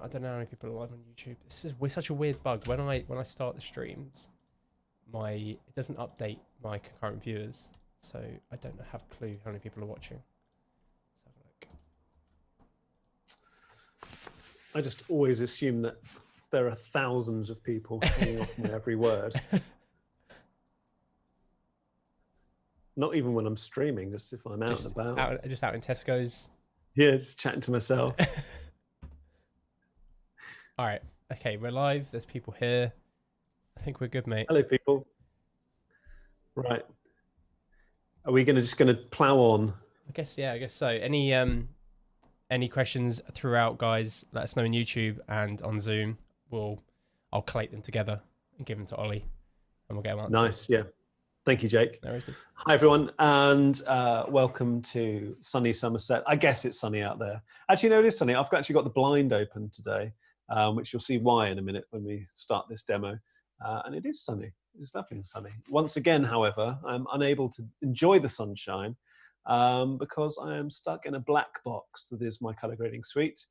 don't know how many people are live on YouTube. We're such a weird bug. When I start the streams, it doesn't update my concurrent viewers, so I don't have a clue how many people are watching. Let's have a look. I just always assume that there are thousands of people hanging off my every word. Not even when I'm streaming, just if I'm out and about. Just out in Tesco's. Yeah, just chatting to myself. All right. Okay, we're live. There's people here. I think we're good, mate. Hello, people. Right. Are we just going to plow on? I guess so. Any questions throughout, guys, let us know on YouTube and on Zoom. I'll collate them together and give them to Ollie, and we'll get them answered. Nice, yeah. Thank you, Jake. No worries. Hi, everyone, and welcome to sunny Somerset. I guess it's sunny out there. Actually, no, it is sunny. I've actually got the blind open today, which you'll see why in a minute when we start this demo. And it is sunny. It's lovely and sunny. Once again, however, I'm unable to enjoy the sunshine because I am stuck in a black box that is my color grading suite.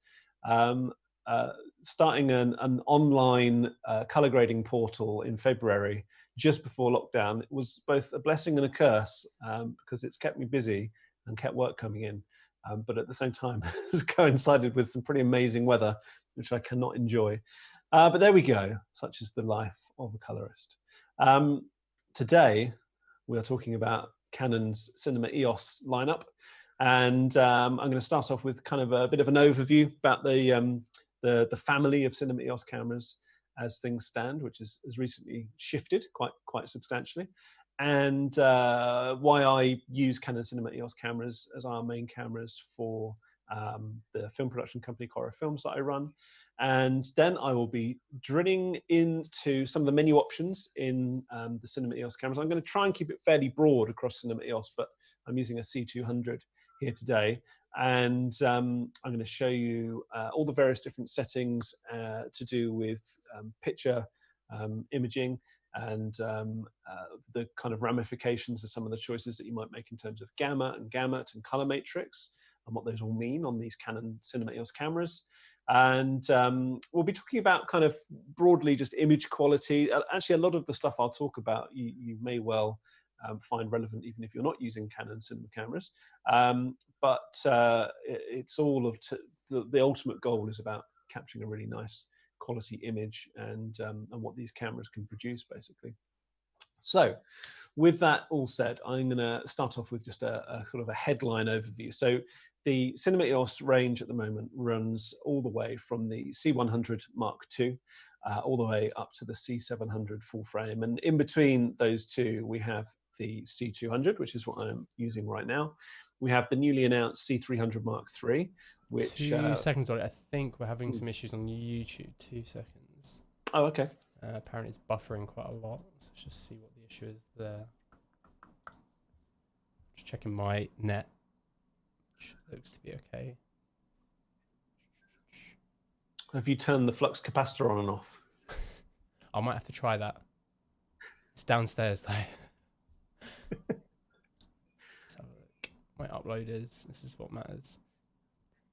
Starting an online color grading portal in February, just before lockdown, it was both a blessing and a curse because it's kept me busy and kept work coming in. But at the same time, it's coincided with some pretty amazing weather, which I cannot enjoy. But there we go. Such is the life of a colorist. Today, we are talking about Canon's Cinema Eos lineup. And I'm going to start off with kind of a bit of an overview about the family of Cinema Eos cameras as things stand, which has recently shifted quite substantially, and why I use Canon Cinema Eos cameras as our main cameras for the film production company Cora Films that I run. And then I will be drilling into some of the menu options in the Cinema Eos cameras. I'm going to try and keep it fairly broad across Cinema Eos, but I'm using a C200 here today, and I'm going to show you all the various different settings to do with picture imaging and the kind of ramifications of some of the choices that you might make in terms of gamma and gamut and color matrix and what those all mean on these Canon Cinema Eos cameras. And we'll be talking about kind of broadly just image quality. Actually, a lot of the stuff I'll talk about you may well find relevant even if you're not using Canon cinema cameras. But it's all of the ultimate goal is about capturing a really nice quality image and what these cameras can produce, basically. So with that all said, I'm going to start off with just a sort of a headline overview. So the Cinema Eos range at the moment runs all the way from the C100 Mark II all the way up to the C700 full frame. And in between those two, we have the C200, which is what I'm using right now. We have the newly announced C300 Mark III, which... 2 seconds on it. I think we're having some issues on YouTube. 2 seconds. Oh, okay. Apparently it's buffering quite a lot. So let's just see what the issue is there. Just checking my net, which looks to be okay. Have you turned the flux capacitor on and off? I might have to try that. It's downstairs though. Let's have a look. My upload this is what matters.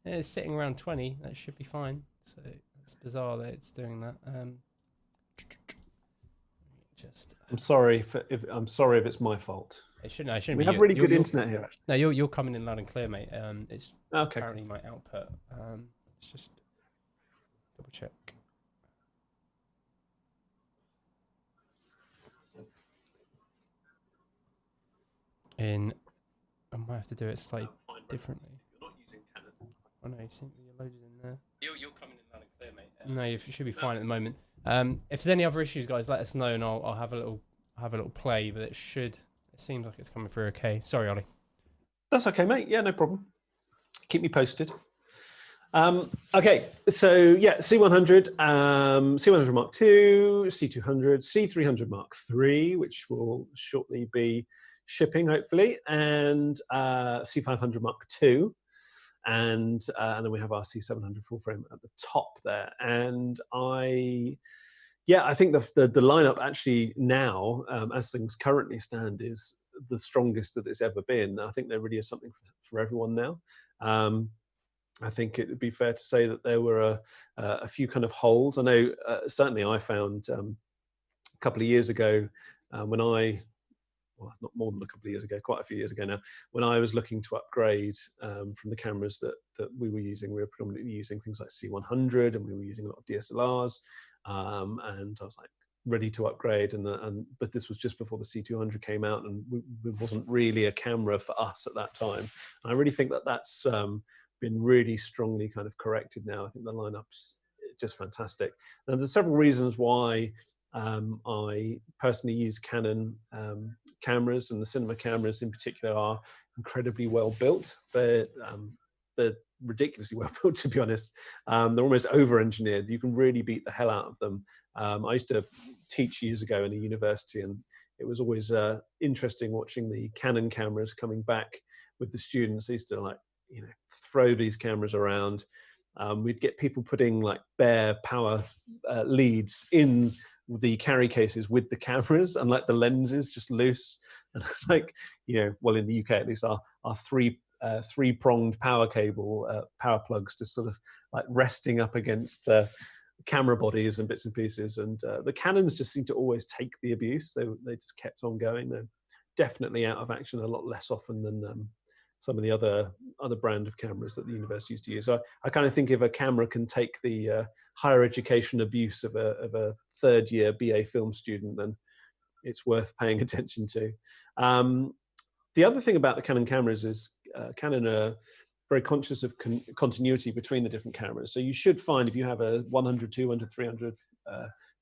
Yeah, it's sitting around 20. That should be fine. So it's bizarre that it's doing that. I'm sorry if it's my fault. It shouldn't. We have really good internet here. Actually. No, you're coming in loud and clear, mate. It's okay. Apparently my output. Let's just double check. I might have to do it slightly differently. You're not using Canon. Oh no, you think you're loaded in there. You're coming in loud and clear, mate. No, you should be fine at the moment. If there's any other issues, guys, let us know and I'll have a little play. But it seems like it's coming through okay. Sorry, Ollie. That's okay, mate. Yeah, no problem. Keep me posted. Okay, so yeah, C100, C100 Mark II, C200, C300 Mark III, which will shortly be shipping, hopefully, and C500 Mark II, and then we have our C700 full frame at the top there. And I think the lineup actually now, as things currently stand, is the strongest that it's ever been. I think there really is something for everyone now. I think it would be fair to say that there were a few kind of holes. I know certainly I found a couple of years ago when well, not more than a couple of years ago, quite a few years ago now, when I was looking to upgrade from the cameras that we were using. We were predominantly using things like C100, and we were using a lot of DSLRs, and I was like ready to upgrade, but this was just before the C200 came out, and it wasn't really a camera for us at that time. And I really think that that's been really strongly kind of corrected now. I think the lineup's just fantastic. And there's several reasons why I personally use Canon cameras, and the cinema cameras in particular are incredibly well built. They're ridiculously well built, to be honest. They're almost over-engineered. You can really beat the hell out of them. I used to teach years ago in a university, and it was always interesting watching the Canon cameras coming back with the students. They used to, like, you know, throw these cameras around. We'd get people putting like bare power leads in the carry cases with the cameras, and like the lenses just loose, and like, you know, well, in the UK at least, our three-pronged power cable power plugs just sort of like resting up against camera bodies and bits and pieces. And the Canons just seem to always take the abuse. They just kept on going. They're definitely out of action a lot less often than some of the other brand of cameras that the university used to use. So I kind of think if a camera can take the higher education abuse of a third year BA film student, then it's worth paying attention to. The other thing about the Canon cameras is Canon are very conscious of continuity between the different cameras. So you should find, if you have a 100, 200, 300,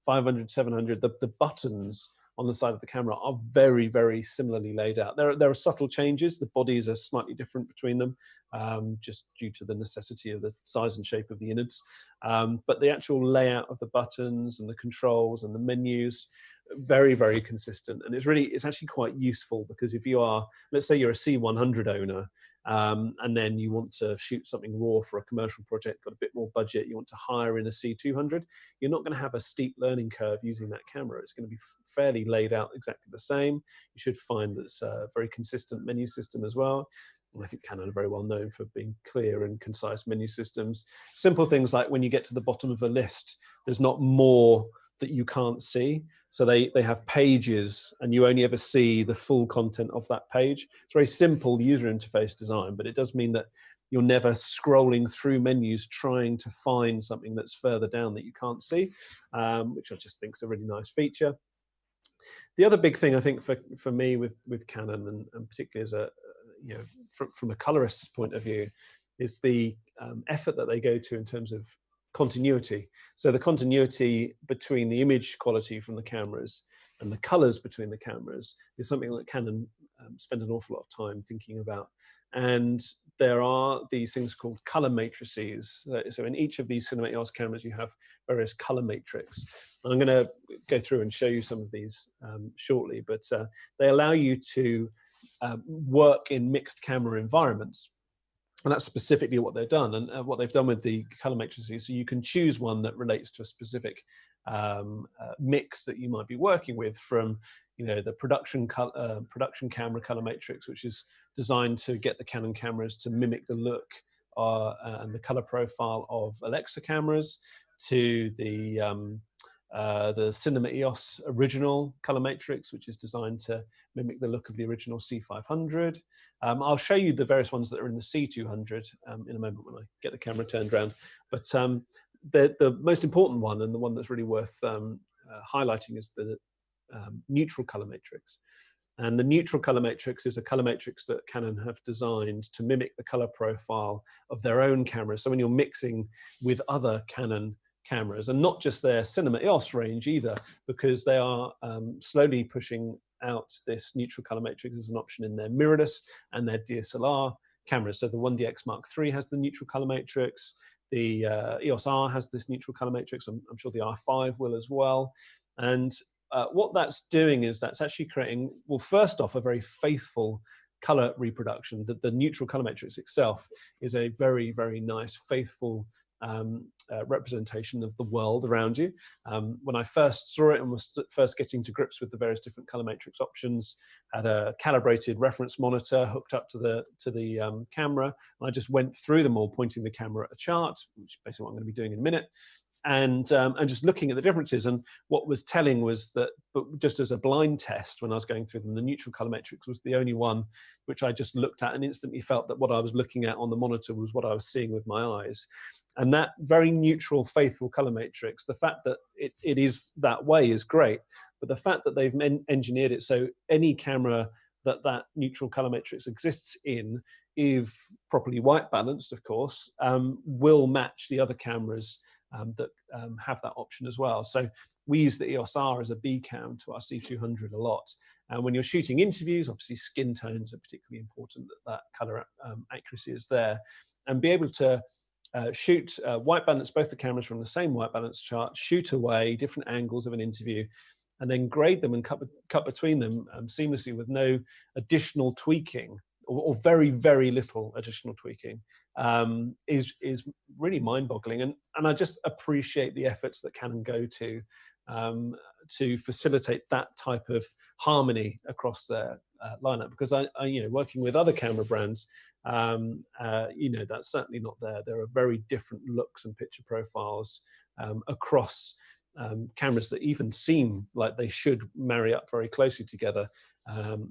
500, 700, the buttons on the side of the camera are very, very similarly laid out. There are subtle changes. The bodies are slightly different between them, just due to the necessity of the size and shape of the innards. But the actual layout of the buttons and the controls and the menus, very, very consistent. And it's actually quite useful, because if you are, let's say you're a C100 owner, and then you want to shoot something raw for a commercial project, got a bit more budget, you want to hire in a C200, you're not going to have a steep learning curve using that camera. It's going to be fairly laid out exactly the same. You should find that it's a very consistent menu system as well. And I think Canon are very well known for being clear and concise menu systems. Simple things like when you get to the bottom of a list, there's not more that you can't see. So they have pages, and you only ever see the full content of that page. It's very simple user interface design, but it does mean that you're never scrolling through menus trying to find something that's further down that you can't see, which I just think is a really nice feature. The other big thing I think for me with Canon, and particularly as a, you know, from a colorist's point of view, is the effort that they go to in terms of continuity. So the continuity between the image quality from the cameras and the colors between the cameras is something that Canon spend an awful lot of time thinking about. And there are these things called color matrices. So in each of these Cinema Eos cameras, you have various color matrix. And I'm going to go through and show you some of these shortly, but they allow you to work in mixed camera environments. And that's specifically what they've done, and what they've done with the color matrices. So you can choose one that relates to a specific mix that you might be working with, from, you know, the production camera color matrix, which is designed to get the Canon cameras to mimic the look and the color profile of Alexa cameras, to the Cinema Eos original color matrix, which is designed to mimic the look of the original C500. I'll show you the various ones that are in the C200 in a moment when I get the camera turned around. But the most important one, and the one that's really worth highlighting, is the neutral color matrix. And the neutral color matrix is a color matrix that Canon have designed to mimic the color profile of their own cameras. So when you're mixing with other Canon cameras, and not just their Cinema Eos range either, because they are slowly pushing out this neutral color matrix as an option in their mirrorless and their DSLR cameras. So the 1DX Mark III has the neutral color matrix. The EOS R has this neutral color matrix. I'm sure the R5 will as well. And what that's doing is that's actually creating, well, first off, a very faithful color reproduction. The neutral color matrix itself is a very, very nice, faithful representation of the world around you. When I first saw it and was first getting to grips with the various different color matrix options, had a calibrated reference monitor hooked up to the camera, and I just went through them all, pointing the camera at a chart, which is basically what I'm going to be doing in a minute. And just looking at the differences. And what was telling was that, but just as a blind test, when I was going through them, the neutral color matrix was the only one which I just looked at and instantly felt that what I was looking at on the monitor was what I was seeing with my eyes. And that very neutral, faithful color matrix, the fact that it is that way is great, but the fact that they've engineered it so any camera that neutral color matrix exists in, if properly white balanced, of course, will match the other cameras that have that option as well. So we use the EOS R as a B cam to our C200 a lot. And when you're shooting interviews, obviously skin tones are particularly important, that color accuracy is there. And be able to shoot white balance both the cameras from the same white balance chart, shoot away different angles of an interview, and then grade them and cut between them seamlessly with no additional tweaking, or very, very little additional tweaking, is really mind-boggling. And I just appreciate the efforts that Canon go to facilitate that type of harmony across their lineup. Because I working with other camera brands, that's certainly not there. There are very different looks and picture profiles across cameras that even seem like they should marry up very closely together,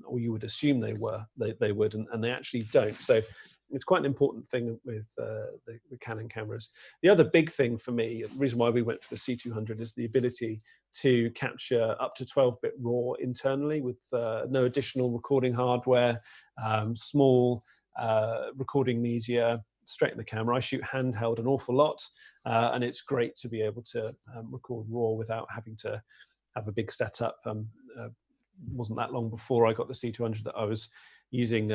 or you would assume they would, and they actually don't. So it's quite an important thing with the Canon cameras. The other big thing for me, the reason why we went for the C200, is the ability to capture up to 12-bit RAW internally with no additional recording hardware, small recording media straight in the camera. I shoot handheld an awful lot, and it's great to be able to record RAW without having to have a big setup. Wasn't that long before I got the C200 that I was using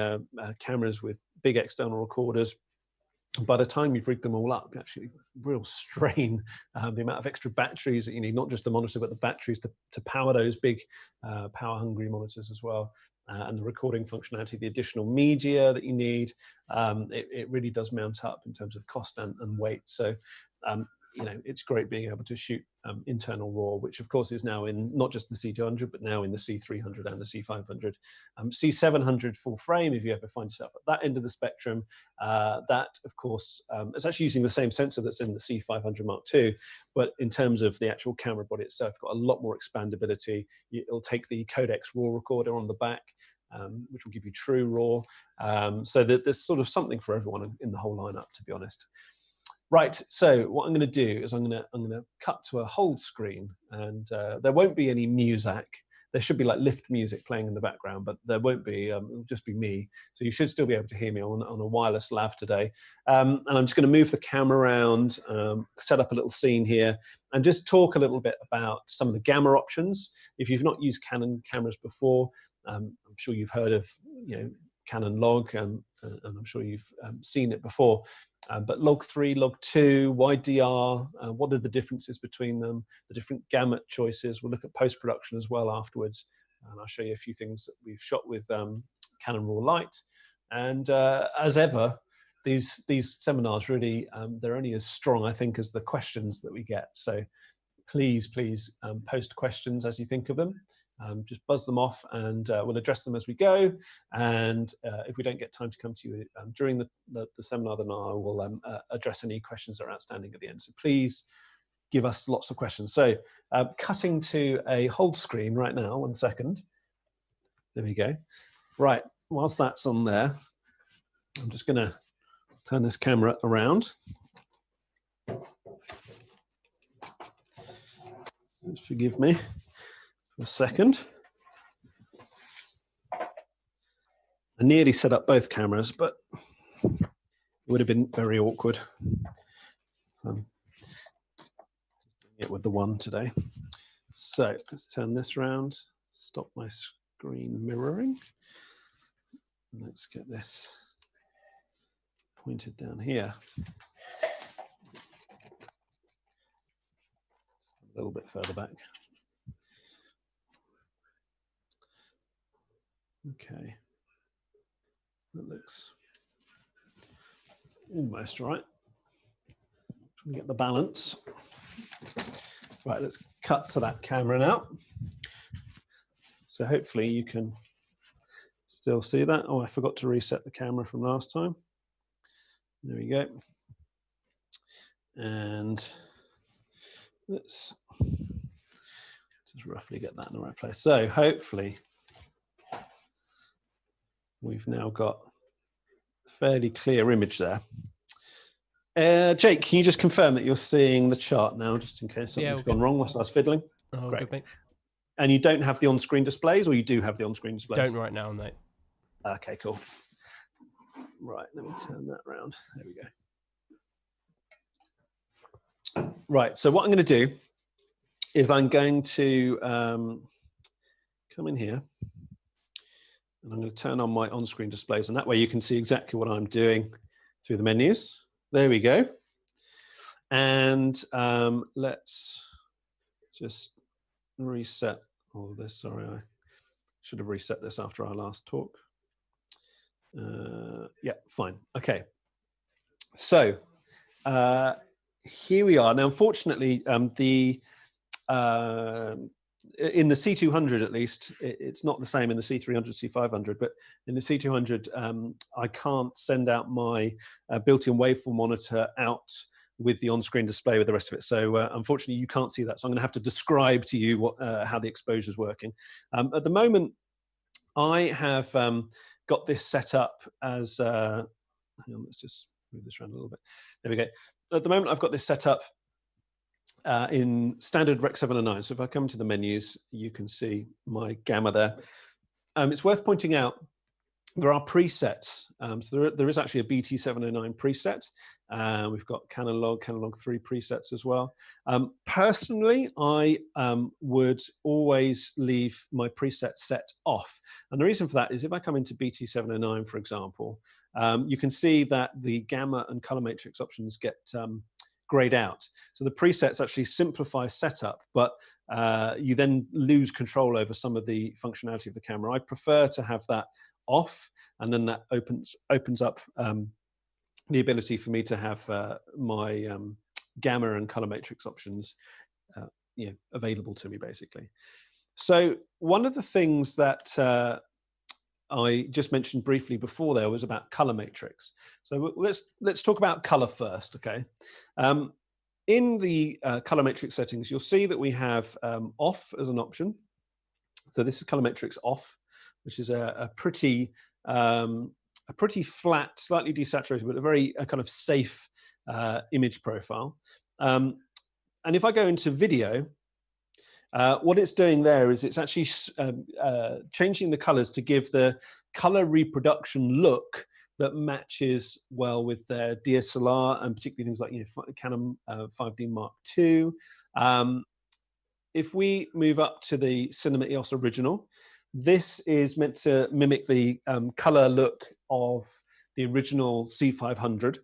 cameras with big external recorders. By the time you've rigged them all up, actually real strain, the amount of extra batteries that you need, not just the monitor, but the batteries to power those big power hungry monitors as well. And the recording functionality, the additional media that you need, it really does mount up in terms of cost and weight. So, it's great being able to shoot internal RAW, which of course is now in not just the C200, but now in the C300 and the C500. C700 full frame, if you ever find yourself at that end of the spectrum, that of course is actually using the same sensor that's in the C500 Mark II, but in terms of the actual camera body itself, got a lot more expandability. It'll take the Codec RAW recorder on the back, which will give you true RAW. So there's sort of something for everyone in the whole lineup, to be honest. Right, so what I'm going to do is I'm going to cut to a hold screen, and there won't be any music. There should be like lift music playing in the background, but there won't be. It'll just be me. So you should still be able to hear me on a wireless lav today. And I'm just going to move the camera around, set up a little scene here, and just talk a little bit about some of the Gamut options. If you've not used Canon cameras before, I'm sure you've heard of Canon Log, and I'm sure you've seen it before. But Log 3, Log 2, YDR, what are the differences between them, the different Gamut choices. We'll look at post-production as well afterwards. And I'll show you a few things that we've shot with Canon Raw Light. And as ever, these seminars really, they're only as strong, I think, as the questions that we get. So please post questions as you think of them. Just buzz them off, and we'll address them as we go. And if we don't get time to come to you during the seminar, then I will address any questions that are outstanding at the end. So please give us lots of questions. So cutting to a hold screen right now, 1 second. There we go. Right, whilst that's on there, I'm just going to turn this camera around. Just forgive me for a second. I nearly set up both cameras, but it would have been very awkward. So I'm doing it with the one today. So let's turn this around, stop my screen mirroring. Let's get this pointed down here. A little bit further back. Okay. That looks almost right. trying to get the balance. Right, let's cut to that camera now. So hopefully you can still see that. Oh, I forgot to reset the camera from last time. There we go. And let's just roughly get that in the right place. So hopefully we've now got a fairly clear image there. Jake, can you just confirm that you're seeing the chart now, just in case something's gone wrong whilst I was fiddling? Oh, great. Good, mate. And you don't have the on-screen displays, or you do have the on-screen displays? Don't right now, mate. Okay, cool. Right, let me turn that around. There we go. Right, so what I'm going to do is I'm going to come in here, and I'm going to turn on my on-screen displays, and that way you can see exactly what I'm doing through the menus. There we go. And let's just reset all of this. Sorry, I should have reset this after our last talk. Yeah, fine. Okay. So here we are. Now, unfortunately, in the C200 at least, it's not the same in the C300, C500, but in the C200, I can't send out my built-in waveform monitor out with the on-screen display with the rest of it. So unfortunately, you can't see that. So I'm going to have to describe to you what, how the exposure is working. At the moment, I have got this set up as, hang on, let's just move this around a little bit. There we go. At the moment, I've got this set up in standard Rec 7 and 9. So if I come to the menus, you can see my gamma there. It's worth pointing out there are presets. So there is actually a BT709 preset. We've got Canon Log 3 presets as well. Personally, I would always leave my preset set off. And the reason for that is if I come into BT709, for example, you can see that the gamma and color matrix options get grayed out. So the presets actually simplify setup, but you then lose control over some of the functionality of the camera. I prefer to have that off, and then that opens up the ability for me to have my gamma and color matrix options available to me, basically. So one of the things that I just mentioned briefly before there was about color matrix. So let's talk about color first, okay? In the color matrix settings, you'll see that we have off as an option. So this is color matrix off, which is a pretty flat, slightly desaturated, but a very kind of safe image profile. And if I go into video, what it's doing there is it's actually changing the colors to give the color reproduction look that matches well with their DSLR, and particularly things like Canon 5D Mark II. If we move up to the Cinema Eos original, this is meant to mimic the color look of the original C500.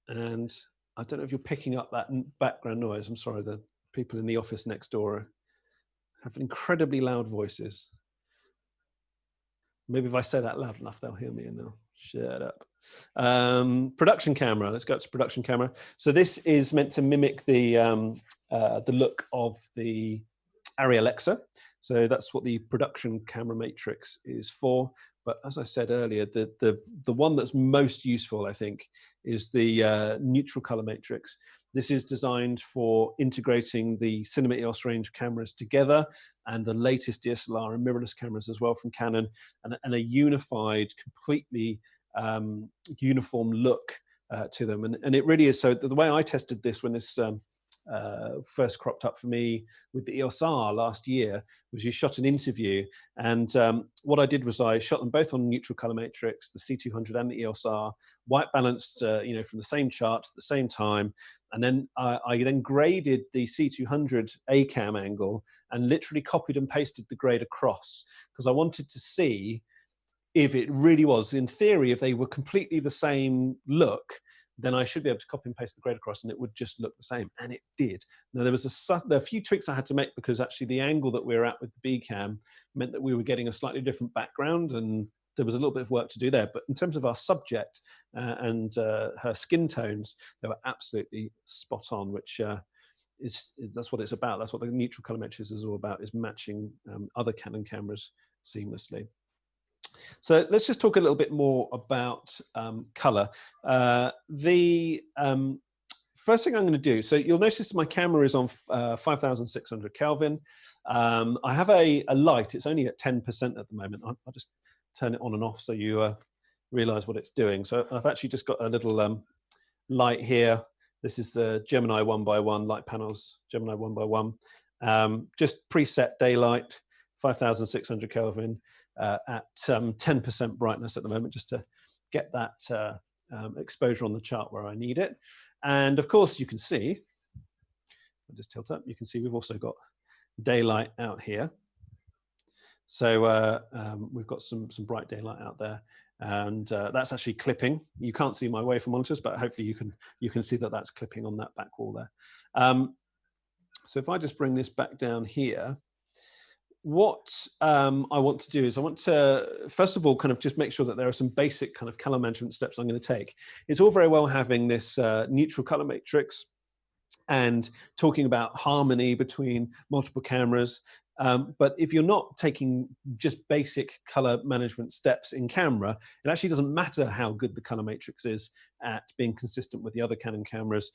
And I don't know if you're picking up that background noise. I'm sorry, the people in the office next door have incredibly loud voices. Maybe if I say that loud enough, they'll hear me and they'll shut up. Production camera, let's go up to production camera. So this is meant to mimic the look of the Arri Alexa. So that's what the production camera matrix is for. But as I said earlier, the one that's most useful, I think, is the neutral color matrix. This is designed for integrating the Cinema Eos range of cameras together and the latest DSLR and mirrorless cameras as well from Canon, and a unified, completely uniform look to them. And it really is. So the way I tested this when this first cropped up for me with the EOS R last year was you shot an interview, and what I did was I shot them both on neutral color matrix, the C200 and the EOS R, white balanced from the same chart at the same time, and then I then graded the C200 A cam angle and literally copied and pasted the grade across, because I wanted to see if it really was, in theory, if they were completely the same look, then I should be able to copy and paste the grade across and it would just look the same. And it did. Now, there was a few tweaks I had to make, because actually the angle that we were at with the B cam meant that we were getting a slightly different background, and there was a little bit of work to do there. But in terms of our subject and her skin tones, they were absolutely spot on, which that's what it's about. That's what the neutral color matrix is all about, is matching other Canon cameras seamlessly. So let's just talk a little bit more about color. The first thing I'm going to do, so you'll notice my camera is on 5,600 Kelvin. I have a light. It's only at 10% at the moment. I'll just turn it on and off so you realize what it's doing. So I've actually just got a little light here. This is the Gemini 1x1 light panels, Gemini 1x1. Just preset daylight, 5,600 Kelvin at 10% brightness at the moment, just to get that exposure on the chart where I need it. And of course, you can see, I'll just tilt up, you can see we've also got daylight out here. So we've got some bright daylight out there. And that's actually clipping. You can't see my waveform monitors, but hopefully you can see that that's clipping on that back wall there. So if I just bring this back down here, what I want to do is I want to, first of all, kind of just make sure that there are some basic kind of color management steps I'm going to take. It's all very well having this neutral color matrix and talking about harmony between multiple cameras. But if you're not taking just basic color management steps in camera, it actually doesn't matter how good the color matrix is at being consistent with the other Canon cameras.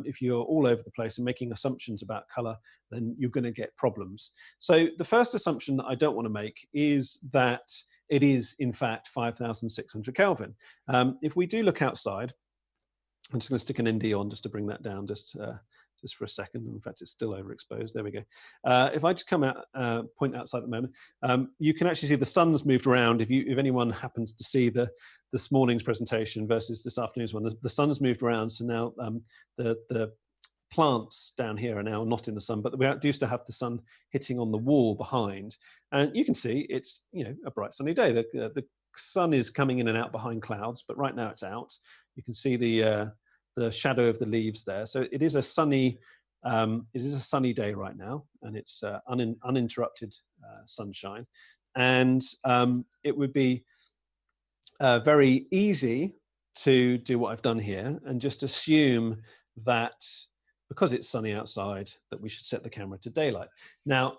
If you're all over the place and making assumptions about color, then you're going to get problems. So the first assumption that I don't want to make is that it is, in fact, 5,600 Kelvin. If we do look outside, I'm just going to stick an ND on just to bring that down just for a second. In fact, it's still overexposed. There we go. If I just come out, point outside at the moment, you can actually see the sun's moved around. If anyone happens to see this morning's presentation versus this afternoon's one, the sun's moved around. So now the plants down here are now not in the sun, but we used to have the sun hitting on the wall behind. And you can see it's, you know, a bright sunny day. The sun is coming in and out behind clouds, but right now it's out. You can see the shadow of the leaves there. So it is a sunny day right now, and it's uninterrupted sunshine. And it would be very easy to do what I've done here and just assume that because it's sunny outside, that we should set the camera to daylight. Now,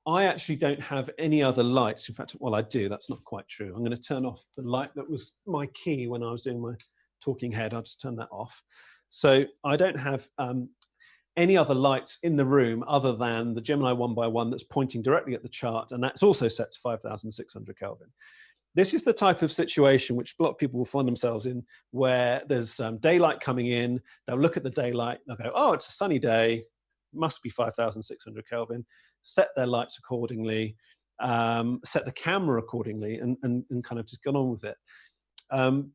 I actually don't have any other lights. In fact, well, I do. That's not quite true. I'm going to turn off the light that was my key when I was doing my talking head. I'll just turn that off. So I don't have any other lights in the room other than the Gemini 1x1 that's pointing directly at the chart, and that's also set to 5,600 Kelvin. This is the type of situation which a lot of people will find themselves in, where there's daylight coming in. They'll look at the daylight, they'll go, oh, it's a sunny day, must be 5,600 Kelvin, set their lights accordingly, set the camera accordingly, and kind of just gone on with it.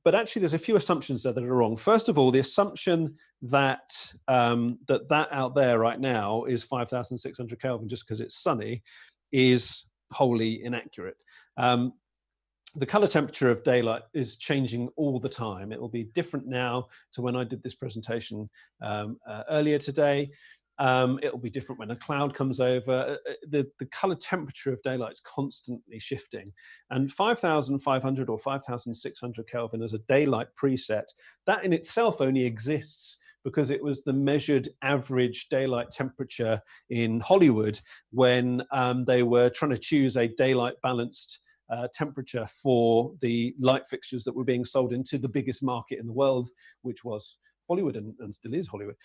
But actually, there's a few assumptions there that are wrong. First of all, the assumption that that out there right now is 5,600 Kelvin just because it's sunny is wholly inaccurate. The color temperature of daylight is changing all the time. It will be different now to when I did this presentation earlier today. It will be different when a cloud comes over. The color temperature of daylight is constantly shifting. And 5,500 or 5,600 Kelvin as a daylight preset, that in itself only exists because it was the measured average daylight temperature in Hollywood when they were trying to choose a daylight balanced temperature for the light fixtures that were being sold into the biggest market in the world, which was Hollywood and still is Hollywood.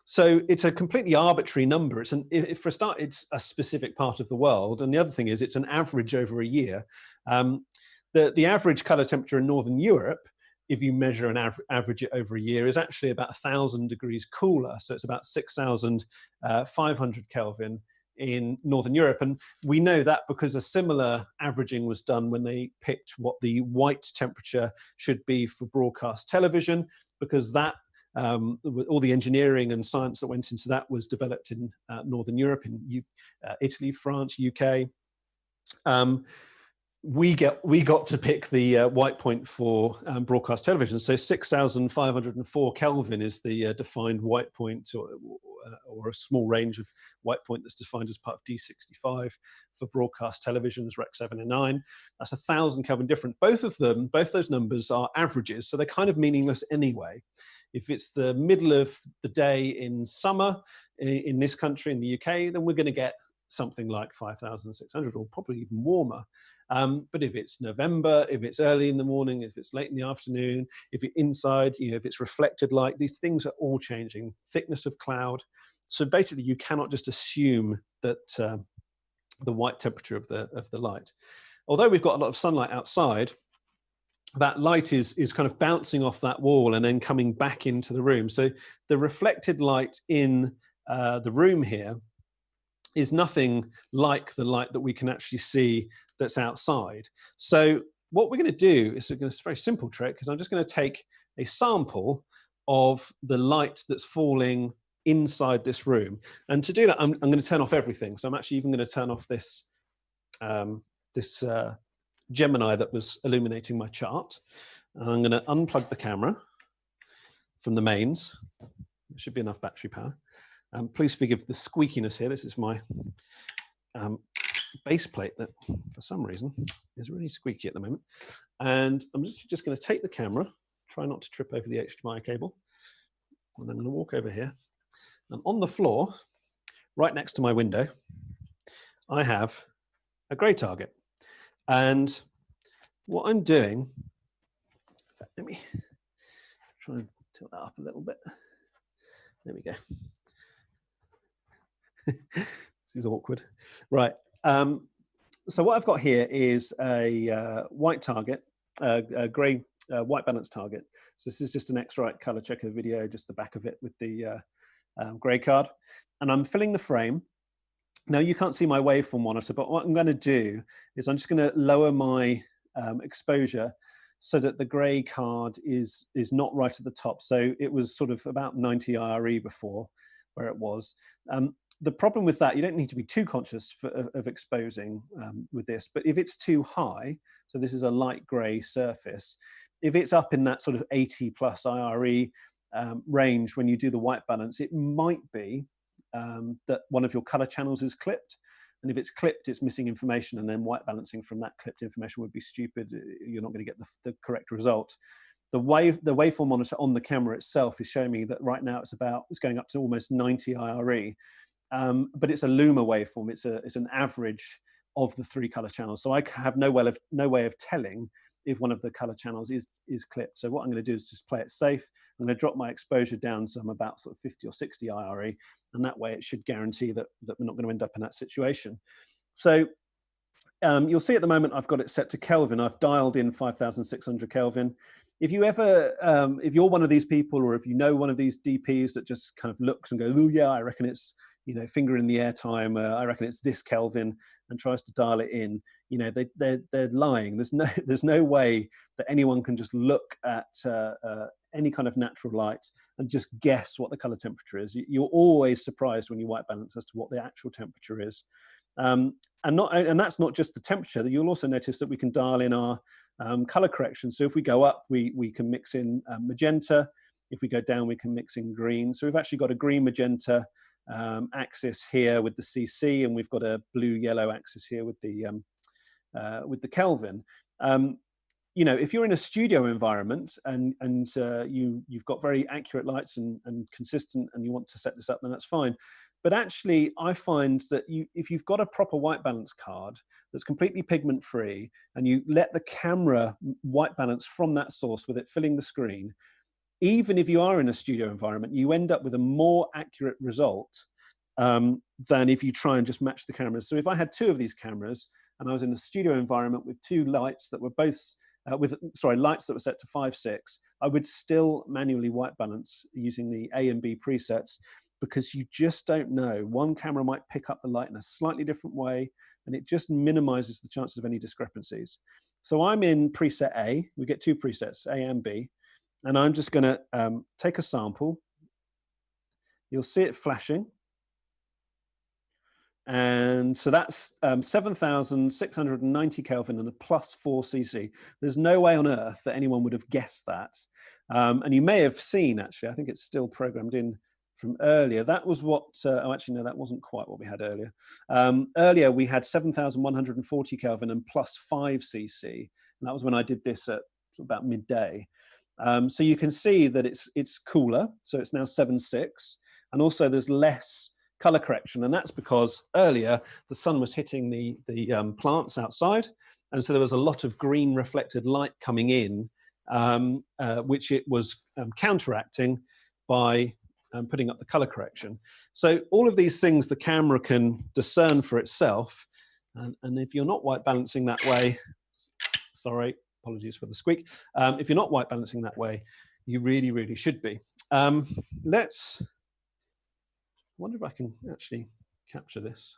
So it's a completely arbitrary number. For a start, it's a specific part of the world. And the other thing is it's an average over a year. The average color temperature in Northern Europe, if you measure and average it over a year, is actually about 1,000 degrees cooler. So it's about 6,500 Kelvin in Northern Europe. And we know that because a similar averaging was done when they picked what the white temperature should be for broadcast television, because that all the engineering and science that went into that was developed in Northern Europe, in Italy, France, UK. We got to pick the white point for broadcast television. So 6,504 Kelvin is the defined white point or a small range of white point that's defined as part of D65 for broadcast televisions, Rec 7 and 9. That's 1,000 Kelvin different. Both those numbers are averages, so they're kind of meaningless anyway. If it's the middle of the day in summer in this country, in the UK, then we're going to get something like 5,600 or probably even warmer. But if it's November, if it's early in the morning, if it's late in the afternoon, if it's inside, if it's reflected light, these things are all changing. Thickness of cloud. So basically you cannot just assume that the white temperature of the light. Although we've got a lot of sunlight outside, that light is kind of bouncing off that wall and then coming back into the room. So the reflected light in the room here is nothing like the light that we can actually see that's outside. So what we're going to do is a very simple trick, is I'm just going to take a sample of the light that's falling inside this room. And to do that, I'm going to turn off everything. So I'm actually even going to turn off this, Gemini that was illuminating my chart. And I'm going to unplug the camera from the mains. There should be enough battery power. Please forgive the squeakiness here. This is my base plate that, for some reason, is really squeaky at the moment. And I'm just going to take the camera, try not to trip over the HDMI cable. And I'm going to walk over here. And on the floor, right next to my window, I have a grey target. And what I'm doing, let me try and tilt that up a little bit. There we go. This is awkward. Right. So what I've got here is a white target, a grey white balance target. So this is just an X-Rite color checker video, just the back of it with the grey card. And I'm filling the frame. Now you can't see my waveform monitor, but what I'm going to do is I'm just going to lower my exposure so that the grey card is not right at the top. So it was sort of about 90 IRE before where it was. The problem with that, you don't need to be too conscious of exposing with this, but if it's too high, so this is a light grey surface, if it's up in that sort of 80 plus IRE range when you do the white balance, it might be that one of your color channels is clipped. And if it's clipped, it's missing information, and then white balancing from that clipped information would be stupid. You're not going to get the correct result. The waveform monitor on the camera itself is showing me that right now it's going up to almost 90 IRE. But it's a Luma waveform. It's an average of the 3 color channels. So I have no way of telling if one of the color channels is clipped. So what I'm going to do is just play it safe. I'm going to drop my exposure down so I'm about sort of 50 or 60 IRE, and that way it should guarantee that we're not going to end up in that situation. So you'll see at the moment I've got it set to Kelvin. I've dialed in 5,600 Kelvin. If you ever, if you're one of these people, or if you know one of these DPs that just kind of looks and goes, oh yeah, I reckon it's, finger in the air time, I reckon it's this Kelvin, and tries to dial it in, they're lying. There's no way that anyone can just look at any kind of natural light and just guess what the color temperature is. You're always surprised when you white balance as to what the actual temperature is. And that's not just the temperature. You'll also notice that we can dial in our color correction. So if we go up, we can mix in magenta. If we go down, we can mix in green. So we've actually got a green magenta axis here with the CC, and we've got a blue yellow axis here with the Kelvin. If you're in a studio environment and you've got very accurate lights and consistent, and you want to set this up, then that's fine. But actually, I find that if you've got a proper white balance card that's completely pigment free, and you let the camera white balance from that source with it filling the screen, even if you are in a studio environment, you end up with a more accurate result than if you try and just match the cameras. So if I had 2 of these cameras and I was in a studio environment with 2 lights that were both, lights that were set to 5.6, I would still manually white balance using the A and B presets, because you just don't know. One camera might pick up the light in a slightly different way, and it just minimizes the chances of any discrepancies. So I'm in preset A. We get 2 presets, A and B. And I'm just going to take a sample. You'll see it flashing. And so that's 7,690 Kelvin and a +4 cc. There's no way on earth that anyone would have guessed that. And you may have seen, actually, I think it's still programmed in from earlier. That was what, oh, actually, no, that wasn't quite what we had earlier. Earlier, we had 7,140 Kelvin and plus 5 cc. And that was when I did this at about midday. So you can see that it's cooler. So it's now 7.6. And also there's less color correction. And that's because earlier the sun was hitting the plants outside. And so there was a lot of green reflected light coming in, which it was counteracting by putting up the color correction. So all of these things the camera can discern for itself. And if you're not white balancing that way, sorry, apologies for the squeak. If you're not white balancing that way, you really, really should be. I wonder if I can actually capture this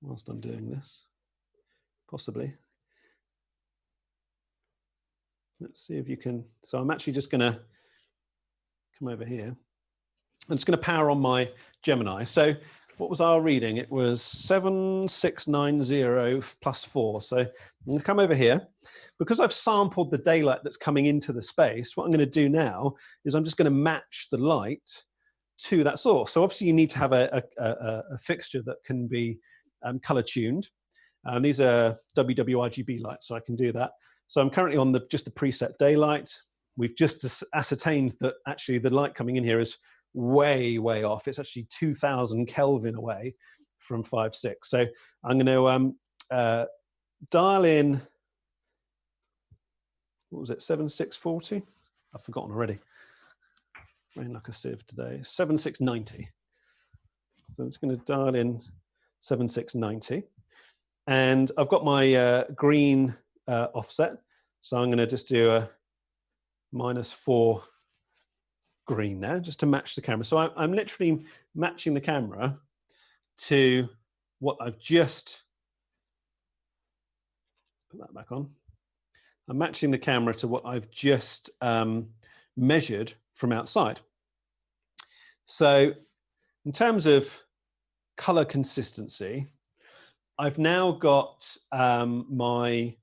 whilst I'm doing this. Possibly. Let's see if you can. So I'm actually just going to come over here. I'm just going to power on my Gemini. So what was our reading? It was 7690 plus 4. So I'm going to come over here. Because I've sampled the daylight that's coming into the space, what I'm going to do now is I'm just going to match the light to that source. So obviously you need to have a fixture that can be color tuned. These are WWRGB lights, so I can do that. So I'm currently on just the preset daylight. We've just ascertained that actually the light coming in here is way, way off. It's actually 2000 Kelvin away from 5.6. So I'm going to dial in, what was it, 7640? I've forgotten already. Rain like a sieve today. 7690. So I'm just going to dial in 7690. And I've got my green offset. So I'm going to just do a -4 green there, just to match the camera. So I'm literally matching the camera to what I've just, put that back on. I'm matching the camera to what I've just measured from outside. So in terms of color consistency, I've now got my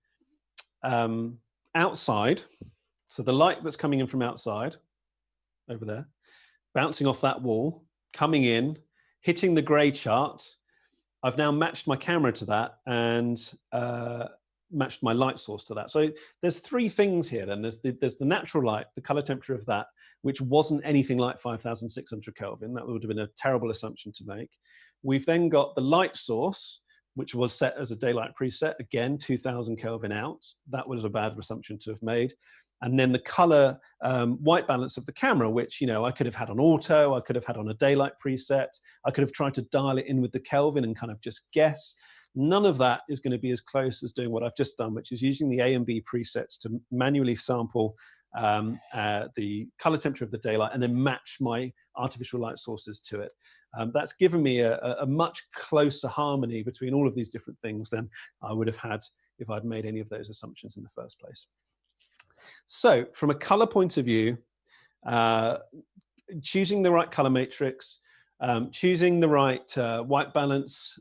outside, so the light that's coming in from outside, over there, bouncing off that wall, coming in, hitting the gray chart. I've now matched my camera to that and matched my light source to that. So there's 3 things here then. There's the natural light, the color temperature of that, which wasn't anything like 5,600 Kelvin. That would have been a terrible assumption to make. We've then got the light source, which was set as a daylight preset, again, 2000 Kelvin out. That was a bad assumption to have made. And then the color white balance of the camera, which, you know, I could have had on auto, I could have had on a daylight preset, I could have tried to dial it in with the Kelvin and kind of just guess. None of that is going to be as close as doing what I've just done, which is using the A and B presets to manually sample the color temperature of the daylight and then match my artificial light sources to it. That's given me a much closer harmony between all of these different things than I would have had if I'd made any of those assumptions in the first place. So from a color point of view, choosing the right color matrix, choosing the right white balance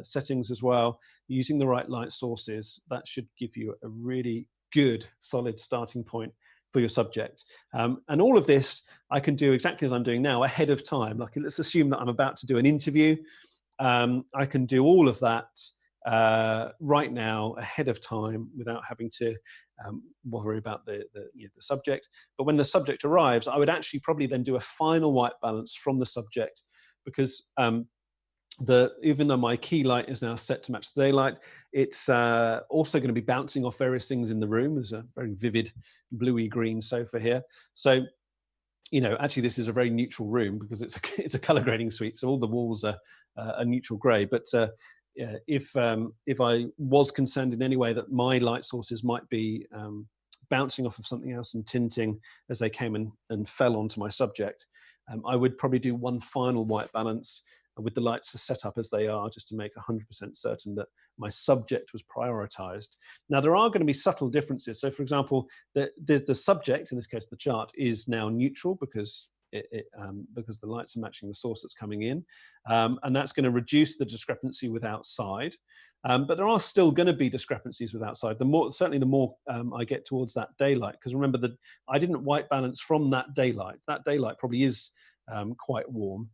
settings as well, using the right light sources, that should give you a really good, solid starting point for your subject. And all of this I can do exactly as I'm doing now ahead of time. Like, let's assume that I'm about to do an interview. I can do all of that right now ahead of time without having to worry about the subject. But when the subject arrives, I would actually probably then do a final white balance from the subject, because even though my key light is now set to match the daylight, it's also going to be bouncing off various things in the room. There's a very vivid bluey green sofa here. So, you know, actually this is a very neutral room because it's a color grading suite. So all the walls are neutral gray. But if I was concerned in any way that my light sources might be bouncing off of something else and tinting as they came and fell onto my subject, I would probably do one final white balance with the lights set up as they are, just to make 100% certain that my subject was prioritized. Now, there are going to be subtle differences. So, for example, the subject, in this case the chart, is now neutral because because the lights are matching the source that's coming in. And that's going to reduce the discrepancy with outside. But there are still going to be discrepancies with outside. Certainly the more I get towards that daylight, because remember that I didn't white balance from that daylight. That daylight probably is quite warm,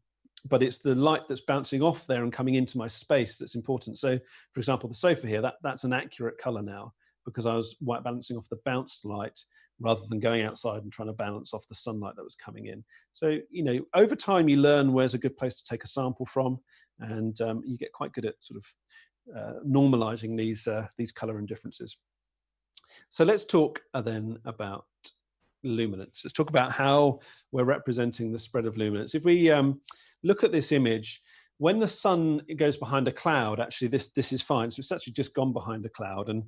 but it's the light that's bouncing off there and coming into my space that's important. So for example, the sofa here, that's an accurate color now, because I was white balancing off the bounced light rather than going outside and trying to balance off the sunlight that was coming in. So, you know, over time you learn where's a good place to take a sample from, and you get quite good at sort of normalizing these color indifferences. So let's talk then about luminance. Let's talk about how we're representing the spread of luminance. If we look at this image, when the sun goes behind a cloud, actually this is fine. So it's actually just gone behind a cloud. And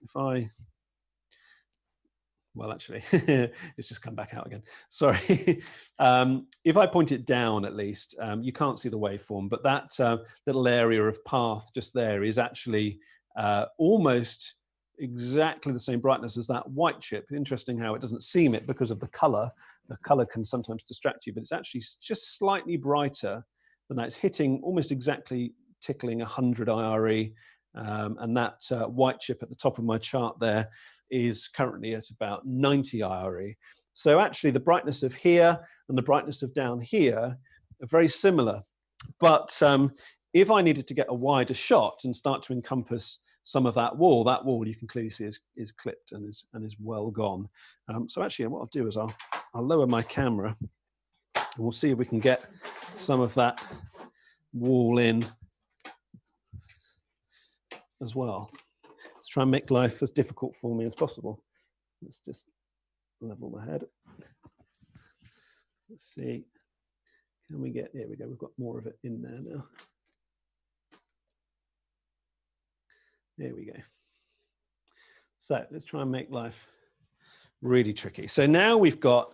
if I, well, actually, it's just come back out again. Sorry. If I point it down, at least, you can't see the waveform, but that little area of path just there is actually almost exactly the same brightness as that white chip. Interesting how it doesn't seem it because of the color. The color can sometimes distract you, but it's actually just slightly brighter than that. It's hitting almost exactly, tickling 100 IRE. And that white chip at the top of my chart there is currently at about 90 IRE. So actually the brightness of here and the brightness of down here are very similar. But if I needed to get a wider shot and start to encompass some of that wall you can clearly see is clipped and is well gone. So actually what I'll do is I'll lower my camera and we'll see if we can get some of that wall in as well. Let's try and make life as difficult for me as possible. Let's just level my head. Let's see. Can we get, here we go, we've got more of it in there now. There we go. So let's try and make life really tricky. So now we've got,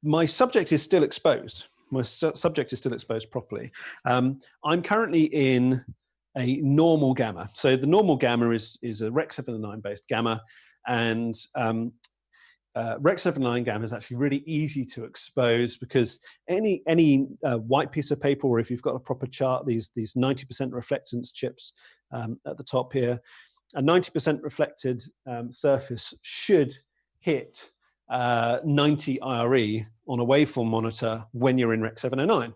my subject is still exposed. My subject is still exposed properly. I'm currently in a normal gamma. So the normal gamma is a Rec 709 based gamma, and Rec 709 gamma is actually really easy to expose because any white piece of paper, or if you've got a proper chart, these 90% reflectance chips at the top here, a 90% reflected surface should hit 90 IRE on a waveform monitor when you're in Rec 709,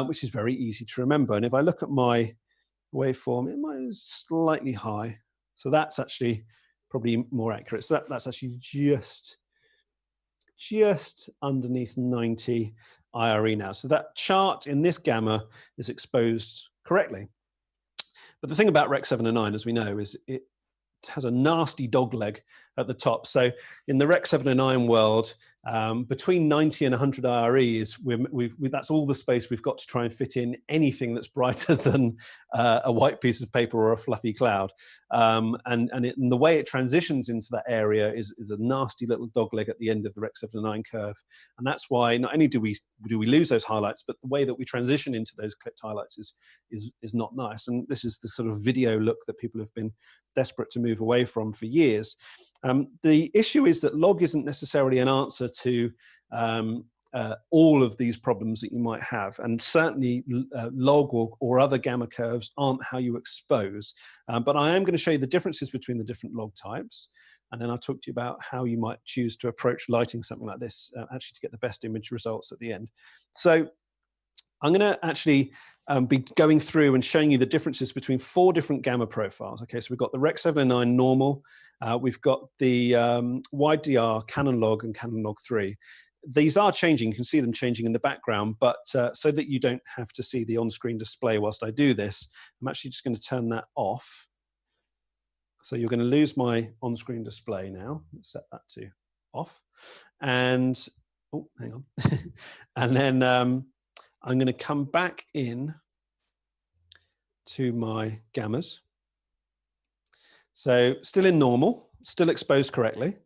which is very easy to remember. And if I look at my waveform, it might be slightly high. So that's actually probably more accurate. So that's actually just underneath 90 IRE now. So that chart in this gamma is exposed correctly. But the thing about Rec 709, as we know, is it has a nasty dog leg at the top. So in the Rec 709 world, between 90 and 100 IRE that's all the space we've got to try and fit in anything that's brighter than a white piece of paper or a fluffy cloud. And the way it transitions into that area is a nasty little dog leg at the end of the Rec 709 curve. And that's why not only do we lose those highlights, but the way that we transition into those clipped highlights is not nice. And this is the sort of video look that people have been desperate to move away from for years. The issue is that log isn't necessarily an answer to all of these problems that you might have, and certainly log or other gamma curves aren't how you expose. But I am going to show you the differences between the different log types, and then I'll talk to you about how you might choose to approach lighting something like this actually to get the best image results at the end. So I'm going to actually be going through and showing you the differences between 4 different gamma profiles. Okay, so we've got the Rec 709 normal, we've got the wide DR, Canon Log, and Canon Log 3. These are changing, you can see them changing in the background, but so that you don't have to see the on-screen display whilst I do this, I'm actually just going to turn that off. So you're going to lose my on-screen display now. Let's set that to off. And, oh, hang on. And then I'm going to come back in to my gammas. So still in normal, still exposed correctly.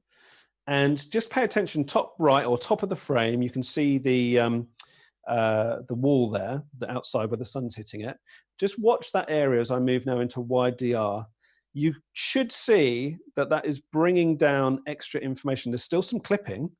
And just pay attention, top right or top of the frame, you can see the wall there, the outside where the sun's hitting it. Just watch that area as I move now into wide DR. You should see that that is bringing down extra information. There's still some clipping,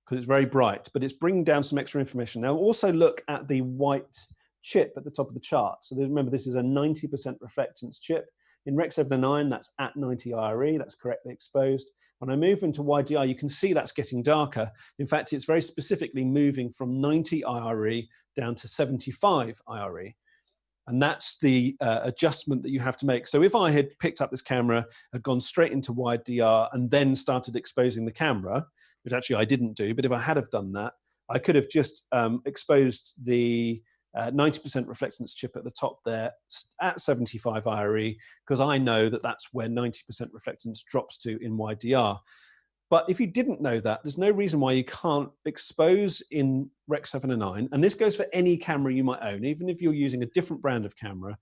because it's very bright, but it's bringing down some extra information. Now also look at the white chip at the top of the chart. So remember, this is a 90% reflectance chip. In Rec 709, that's at 90 IRE, that's correctly exposed. When I move into YDR, you can see that's getting darker. In fact, it's very specifically moving from 90 IRE down to 75 IRE. And that's the adjustment that you have to make. So if I had picked up this camera, had gone straight into YDR and then started exposing the camera, which actually I didn't do, but if I had have done that, I could have just exposed the 90% reflectance chip at the top there at 75 IRE, because I know that that's where 90% reflectance drops to in YDR. But if you didn't know that, there's no reason why you can't expose in Rec 709, and this goes for any camera you might own, even if you're using a different brand of camera,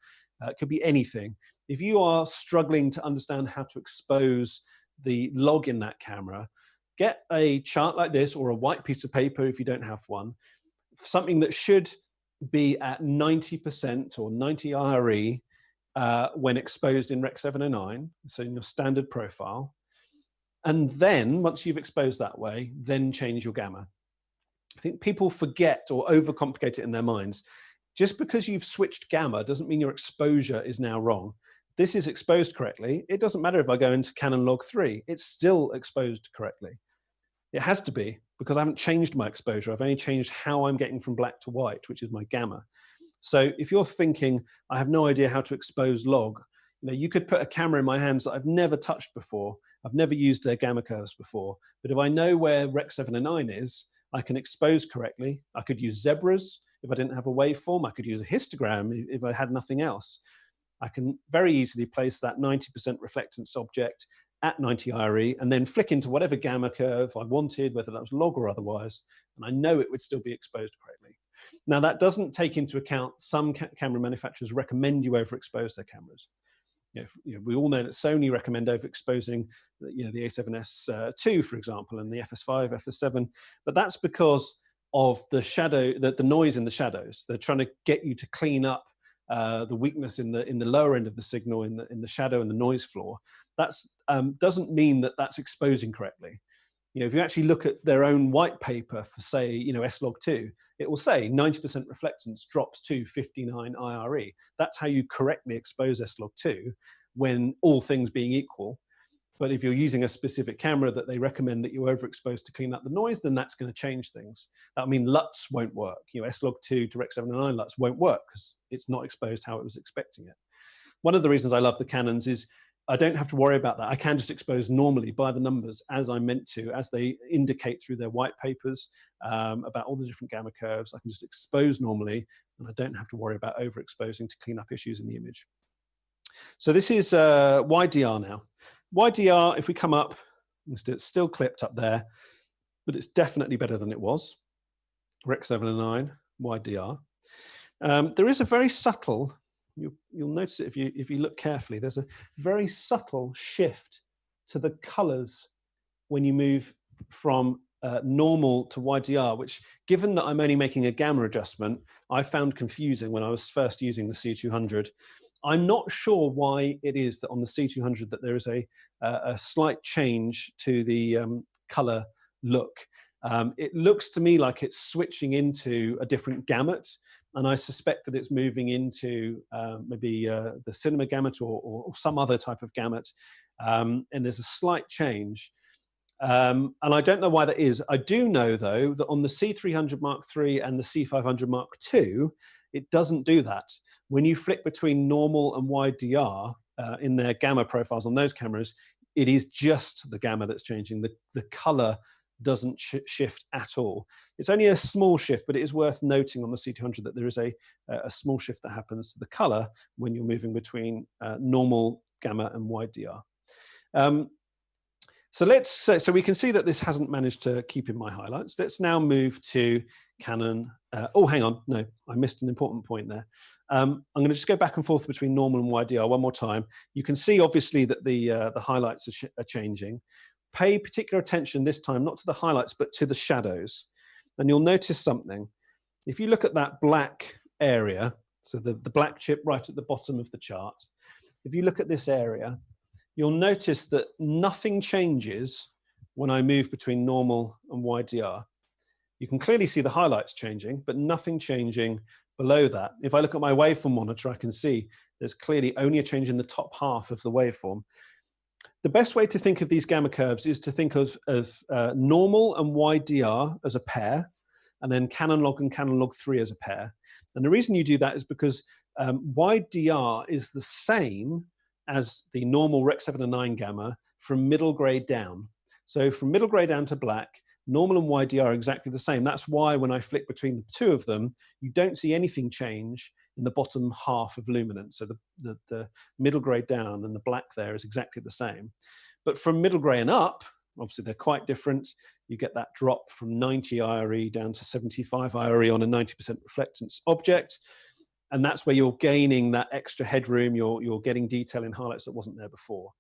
it could be anything. If you are struggling to understand how to expose the log in that camera, get a chart like this or a white piece of paper if you don't have one, something that should be at 90% or 90 IRE when exposed in Rec 709, so in your standard profile. And then, once you've exposed that way, then change your gamma. I think people forget or overcomplicate it in their minds. Just because you've switched gamma doesn't mean your exposure is now wrong. This is exposed correctly. It doesn't matter if I go into Canon Log 3, it's still exposed correctly. It has to be, because I haven't changed my exposure. I've only changed how I'm getting from black to white, which is my gamma. So if you're thinking, I have no idea how to expose log, you could put a camera in my hands that I've never touched before. I've never used their gamma curves before. But if I know where Rec 709 is, I can expose correctly. I could use zebras if I didn't have a waveform. I could use a histogram if I had nothing else. I can very easily place that 90% reflectance object at 90 IRE and then flick into whatever gamma curve I wanted, whether that was log or otherwise, and I know it would still be exposed correctly. Now, that doesn't take into account some camera manufacturers recommend you overexpose their cameras. We all know that Sony recommend overexposing, the A7S II, for example, and the FS5, FS7, but that's because of the shadow, the noise in the shadows. They're trying to get you to clean up the weakness in the lower end of the signal, in the shadow and the noise floor. That doesn't mean that that's exposing correctly. If you actually look at their own white paper for, say, S-Log2, it will say 90% reflectance drops to 59 IRE. That's how you correctly expose S-Log2 when all things being equal. But if you're using a specific camera that they recommend that you overexpose to clean up the noise, then that's going to change things. That means LUTs won't work. S-Log2 to Rec 709 LUTs won't work because it's not exposed how it was expecting it. One of the reasons I love the Canons is I don't have to worry about that. I can just expose normally by the numbers as I'm meant to, as they indicate through their white papers about all the different gamma curves. I can just expose normally, and I don't have to worry about overexposing to clean up issues in the image. So this is YDR now. YDR, if we come up, it's still clipped up there, but it's definitely better than it was. Rec 709, YDR. There is a very subtle, you'll notice it if you look carefully, there's a very subtle shift to the colors when you move from normal to YDR, which, given that I'm only making a gamma adjustment, I found confusing when I was first using the C200. I'm not sure why it is that on the C200 that there is a slight change to the color look. It looks to me like it's switching into a different gamut, and I suspect that it's moving into maybe the cinema gamut or some other type of gamut, and there's a slight change. And I don't know why that is. I do know, though, that on the C300 Mark III and the C500 Mark II, it doesn't do that. When you flick between normal and YDR in their gamma profiles on those cameras, it is just the gamma that's changing. The color doesn't shift at all. It's only a small shift, but it is worth noting on the C200 that there is a small shift that happens to the color when you're moving between normal, gamma, and YDR. So we can see that this hasn't managed to keep in my highlights. Let's now move to Canon. Oh, hang on. No, I missed an important point there. I'm going to just go back and forth between normal and YDR one more time. You can see, obviously, that the highlights are changing. Pay particular attention this time, not to the highlights, but to the shadows. And you'll notice something. If you look at that black area, so the black chip right at the bottom of the chart, if you look at this area, you'll notice that nothing changes when I move between normal and YDR. You can clearly see the highlights changing, but nothing changing below that. If I look at my waveform monitor, I can see there's clearly only a change in the top half of the waveform. The best way to think of these gamma curves is to think of normal and YDR as a pair, and then Canon Log and Canon Log 3 as a pair. And the reason you do that is because YDR is the same as the normal Rec 7 and 9 gamma from middle grade down. So from middle grade down to black, normal and YDR are exactly the same. That's why when I flick between the two of them, you don't see anything change in the bottom half of luminance. So the middle grade down and the black there is exactly the same. But from middle grey and up, obviously they're quite different. You get that drop from 90 IRE down to 75 IRE on a 90% reflectance object. And that's where you're gaining that extra headroom. You're getting detail in highlights that wasn't there before.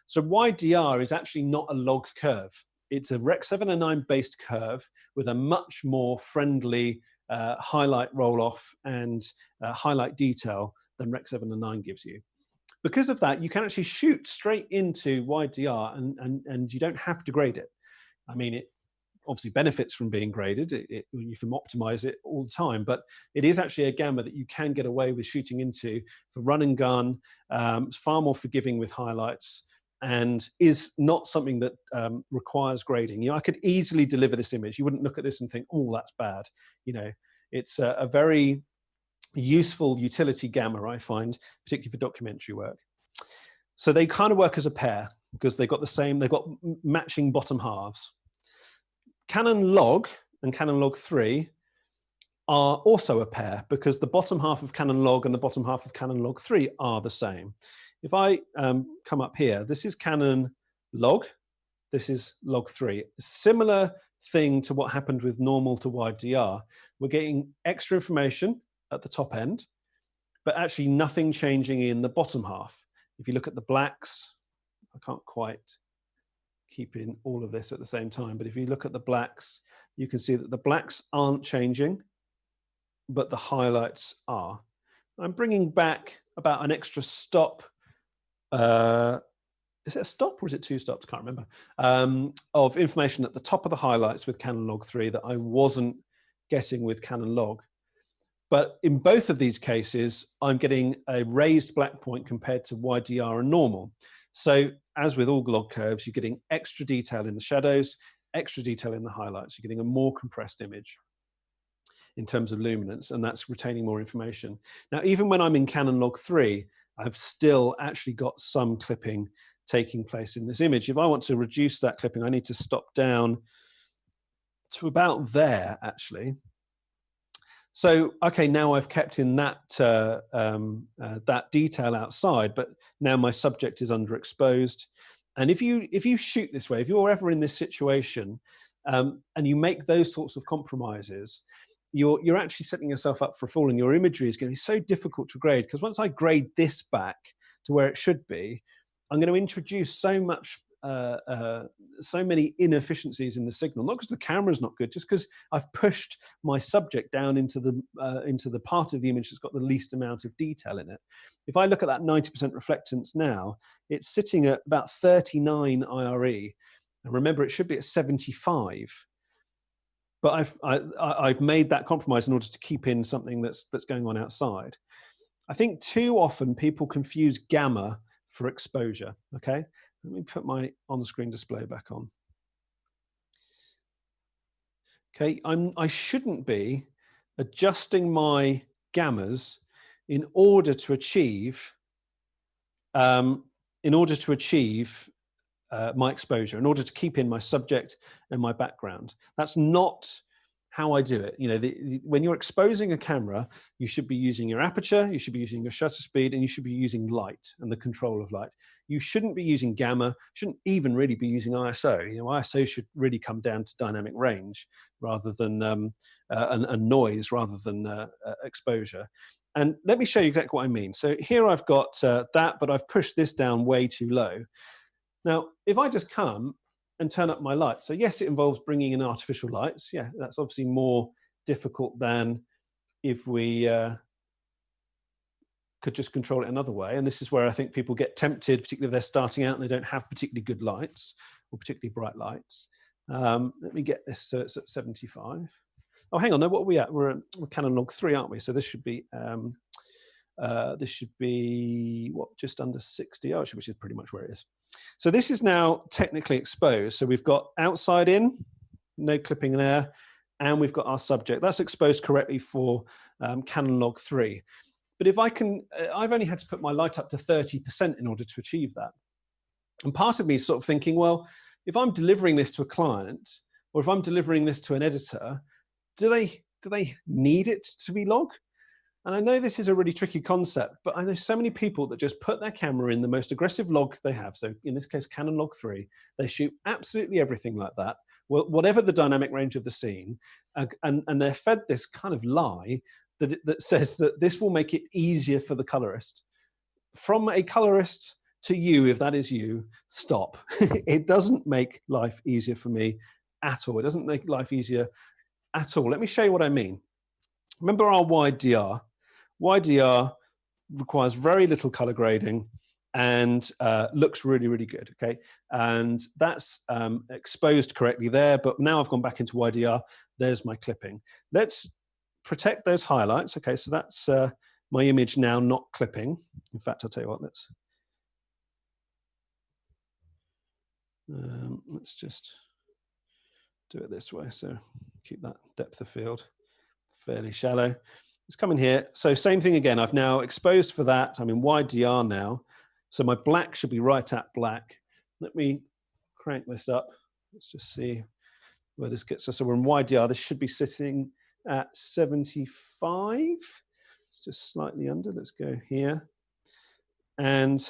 So YDR is actually not a log curve. It's a Rec 7 and 9 based curve with a much more friendly highlight roll-off and highlight detail than Rec 7 and 9 gives you. Because of that, you can actually shoot straight into YDR and you don't have to grade it. I mean, it obviously benefits from being graded. You can optimize it all the time, but it is actually a gamma that you can get away with shooting into for run and gun. It's far more forgiving with highlights and is not something that requires grading. You know, I could easily deliver this image. You wouldn't look at this and think, oh, that's bad. You know, it's a very useful utility gamma, I find, particularly for documentary work. So they kind of work as a pair because they've got matching bottom halves. Canon Log and Canon Log 3 are also a pair because the bottom half of Canon Log and the bottom half of Canon Log 3 are the same. If I come up here, this is Canon Log, this is Log 3. Similar thing to what happened with normal to YDR. We're getting extra information at the top end, but actually nothing changing in the bottom half. If you look at the blacks, I can't quite keep in all of this at the same time, but if you look at the blacks, you can see that the blacks aren't changing, but the highlights are. I'm bringing back about an extra stop. Is it a stop or is it 2 stops? Can't remember. Of information at the top of the highlights with Canon Log 3 that I wasn't getting with Canon Log. But in both of these cases, I'm getting a raised black point compared to YDR and normal. So as with all log curves, you're getting extra detail in the shadows, extra detail in the highlights. You're getting a more compressed image in terms of luminance, and that's retaining more information. Now, even when I'm in Canon Log 3, I've still actually got some clipping taking place in this image. If I want to reduce that clipping, I need to stop down to about there, actually. So, okay, now I've kept in that, that detail outside, but now my subject is underexposed. And if you shoot this way, if you're ever in this situation and you make those sorts of compromises, you're actually setting yourself up for a fall, and your imagery is going to be so difficult to grade, because once I grade this back to where it should be, I'm going to introduce so many inefficiencies in the signal, not because the camera's not good, just because I've pushed my subject down into the part of the image that's got the least amount of detail in it. If I look at that 90% reflectance now, it's sitting at about 39 IRE. And remember, it should be at 75. But I've made that compromise in order to keep in something that's going on outside. I think too often people confuse gamma for exposure, okay? Let me put my on-screen display back on. Okay, I shouldn't be adjusting my gammas in order to achieve my exposure, in order to keep in my subject and my background. That's not how I do it. You know, when you're exposing a camera, you should be using your aperture, you should be using your shutter speed, and you should be using light and the control of light. You shouldn't be using gamma, shouldn't even really be using ISO. You know, ISO should really come down to dynamic range rather than and noise rather than exposure. And let me show you exactly what I mean. So here I've got that, but I've pushed this down way too low. Now, if I just come and turn up my light, so yes, it involves bringing in artificial lights. Yeah, that's obviously more difficult than if we could just control it another way. And this is where I think people get tempted, particularly if they're starting out and they don't have particularly good lights or particularly bright lights. Let me get this so it's at 75. Oh, hang on, no, what are we at? We're Canon Log 3, aren't we? So this should be what, just under 60, oh, which is pretty much where it is. So this is now technically exposed. So we've got outside in, no clipping there, and we've got our subject. That's exposed correctly for Canon Log 3. But if I can, I've only had to put my light up to 30% in order to achieve that. And part of me is sort of thinking, well, if I'm delivering this to a client, or if I'm delivering this to an editor, do they need it to be log? And I know this is a really tricky concept, but I know so many people that just put their camera in the most aggressive log they have. So in this case, Canon Log 3, they shoot absolutely everything like that, whatever the dynamic range of the scene, and they're fed this kind of lie that says that this will make it easier for the colorist. From a colorist to you, if that is you, stop. It doesn't make life easier for me at all. It doesn't make life easier at all. Let me show you what I mean. Remember our wide DR? Wide DR requires very little color grading and looks really, really good, okay? And that's exposed correctly there, but now I've gone back into wide DR, there's my clipping. Let's protect those highlights, okay? So that's my image now not clipping. In fact, I'll tell you what, let's just do it this way. So keep that depth of field fairly shallow. Let's come in here. So same thing again. I've now exposed for that. I'm in wide DR now. So my black should be right at black. Let me crank this up. Let's just see where this gets us. So we're in wide DR. This should be sitting at 75. It's just slightly under. Let's go here. And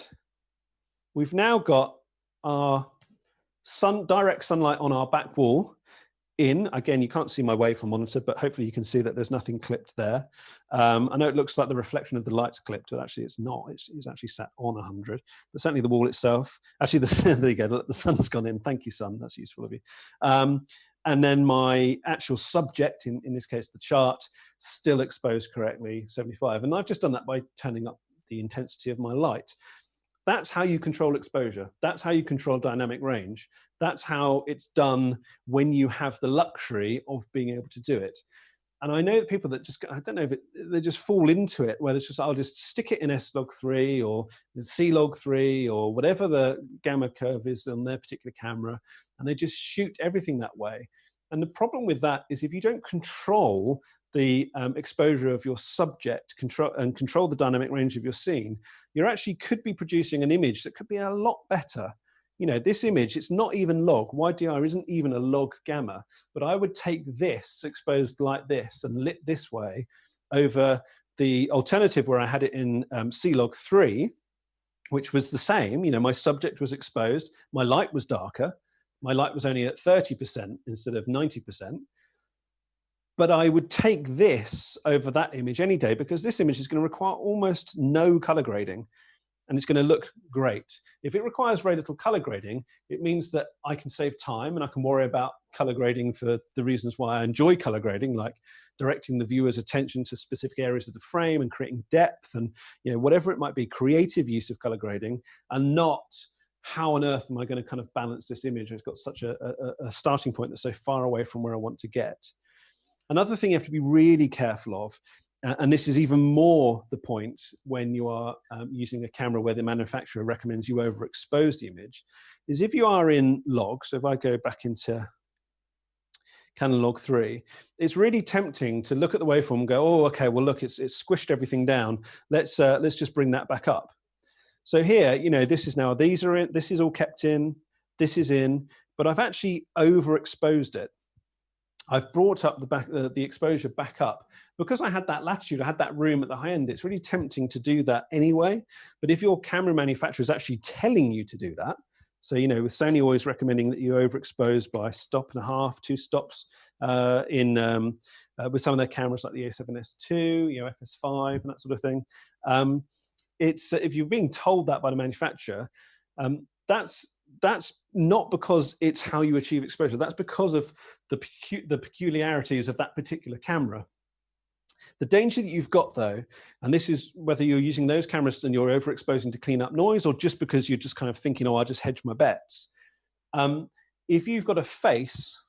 we've now got our direct sunlight on our back wall in. Again, you can't see my waveform monitor, but hopefully you can see that there's nothing clipped there. I know it looks like the reflection of the light's clipped, but actually it's not. It's actually sat on 100. But certainly the wall itself, actually, there you go, the sun's gone in. Thank you, sun. That's useful of you. And then my actual subject, in this case, the chart, still exposed correctly, 75. And I've just done that by turning up the intensity of my light. That's how you control exposure. That's how you control dynamic range. That's how it's done when you have the luxury of being able to do it. And I know that people that just, I don't know if they just fall into it, where it's just, I'll just stick it in S-Log3 or C-Log3 or whatever the gamma curve is on their particular camera, and they just shoot everything that way. And the problem with that is if you don't control the exposure of your subject, control the dynamic range of your scene, you actually could be producing an image that could be a lot better. You know, this image, it's not even log. YDR isn't even a log gamma, but I would take this exposed like this and lit this way over the alternative where I had it in C-Log3, which was the same. You know, my subject was exposed, my light was darker, my light was only at 30% instead of 90%. But I would take this over that image any day, because this image is going to require almost no color grading, and it's going to look great. If it requires very little color grading, it means that I can save time and I can worry about color grading for the reasons why I enjoy color grading, like directing the viewer's attention to specific areas of the frame and creating depth and, you know, whatever it might be, creative use of color grading, and not how on earth am I going to kind of balance this image? It's got such a starting point that's so far away from where I want to get. Another thing you have to be really careful of, and this is even more the point when you are using a camera where the manufacturer recommends you overexpose the image, is if you are in log. So if I go back into Canon Log 3, it's really tempting to look at the waveform and go, oh, okay, well, look, it's squished everything down. Let's just bring that back up. So here, you know, this is now, these are in, this is all kept in, this is in, but I've actually overexposed it. I've brought up the exposure back up. Because I had that latitude, I had that room at the high end, it's really tempting to do that anyway. But if your camera manufacturer is actually telling you to do that, so, you know, with Sony always recommending that you overexpose by 1.5 stops, 2 stops with some of their cameras like the A7S II, you know, FS5 and that sort of thing. It's if you're being told that by the manufacturer, that's not because it's how you achieve exposure. That's because of the peculiarities of that particular camera. The danger that you've got, though, and this is whether you're using those cameras and you're overexposing to clean up noise, or just because you're just kind of thinking, oh, I'll just hedge my bets. If you've got a face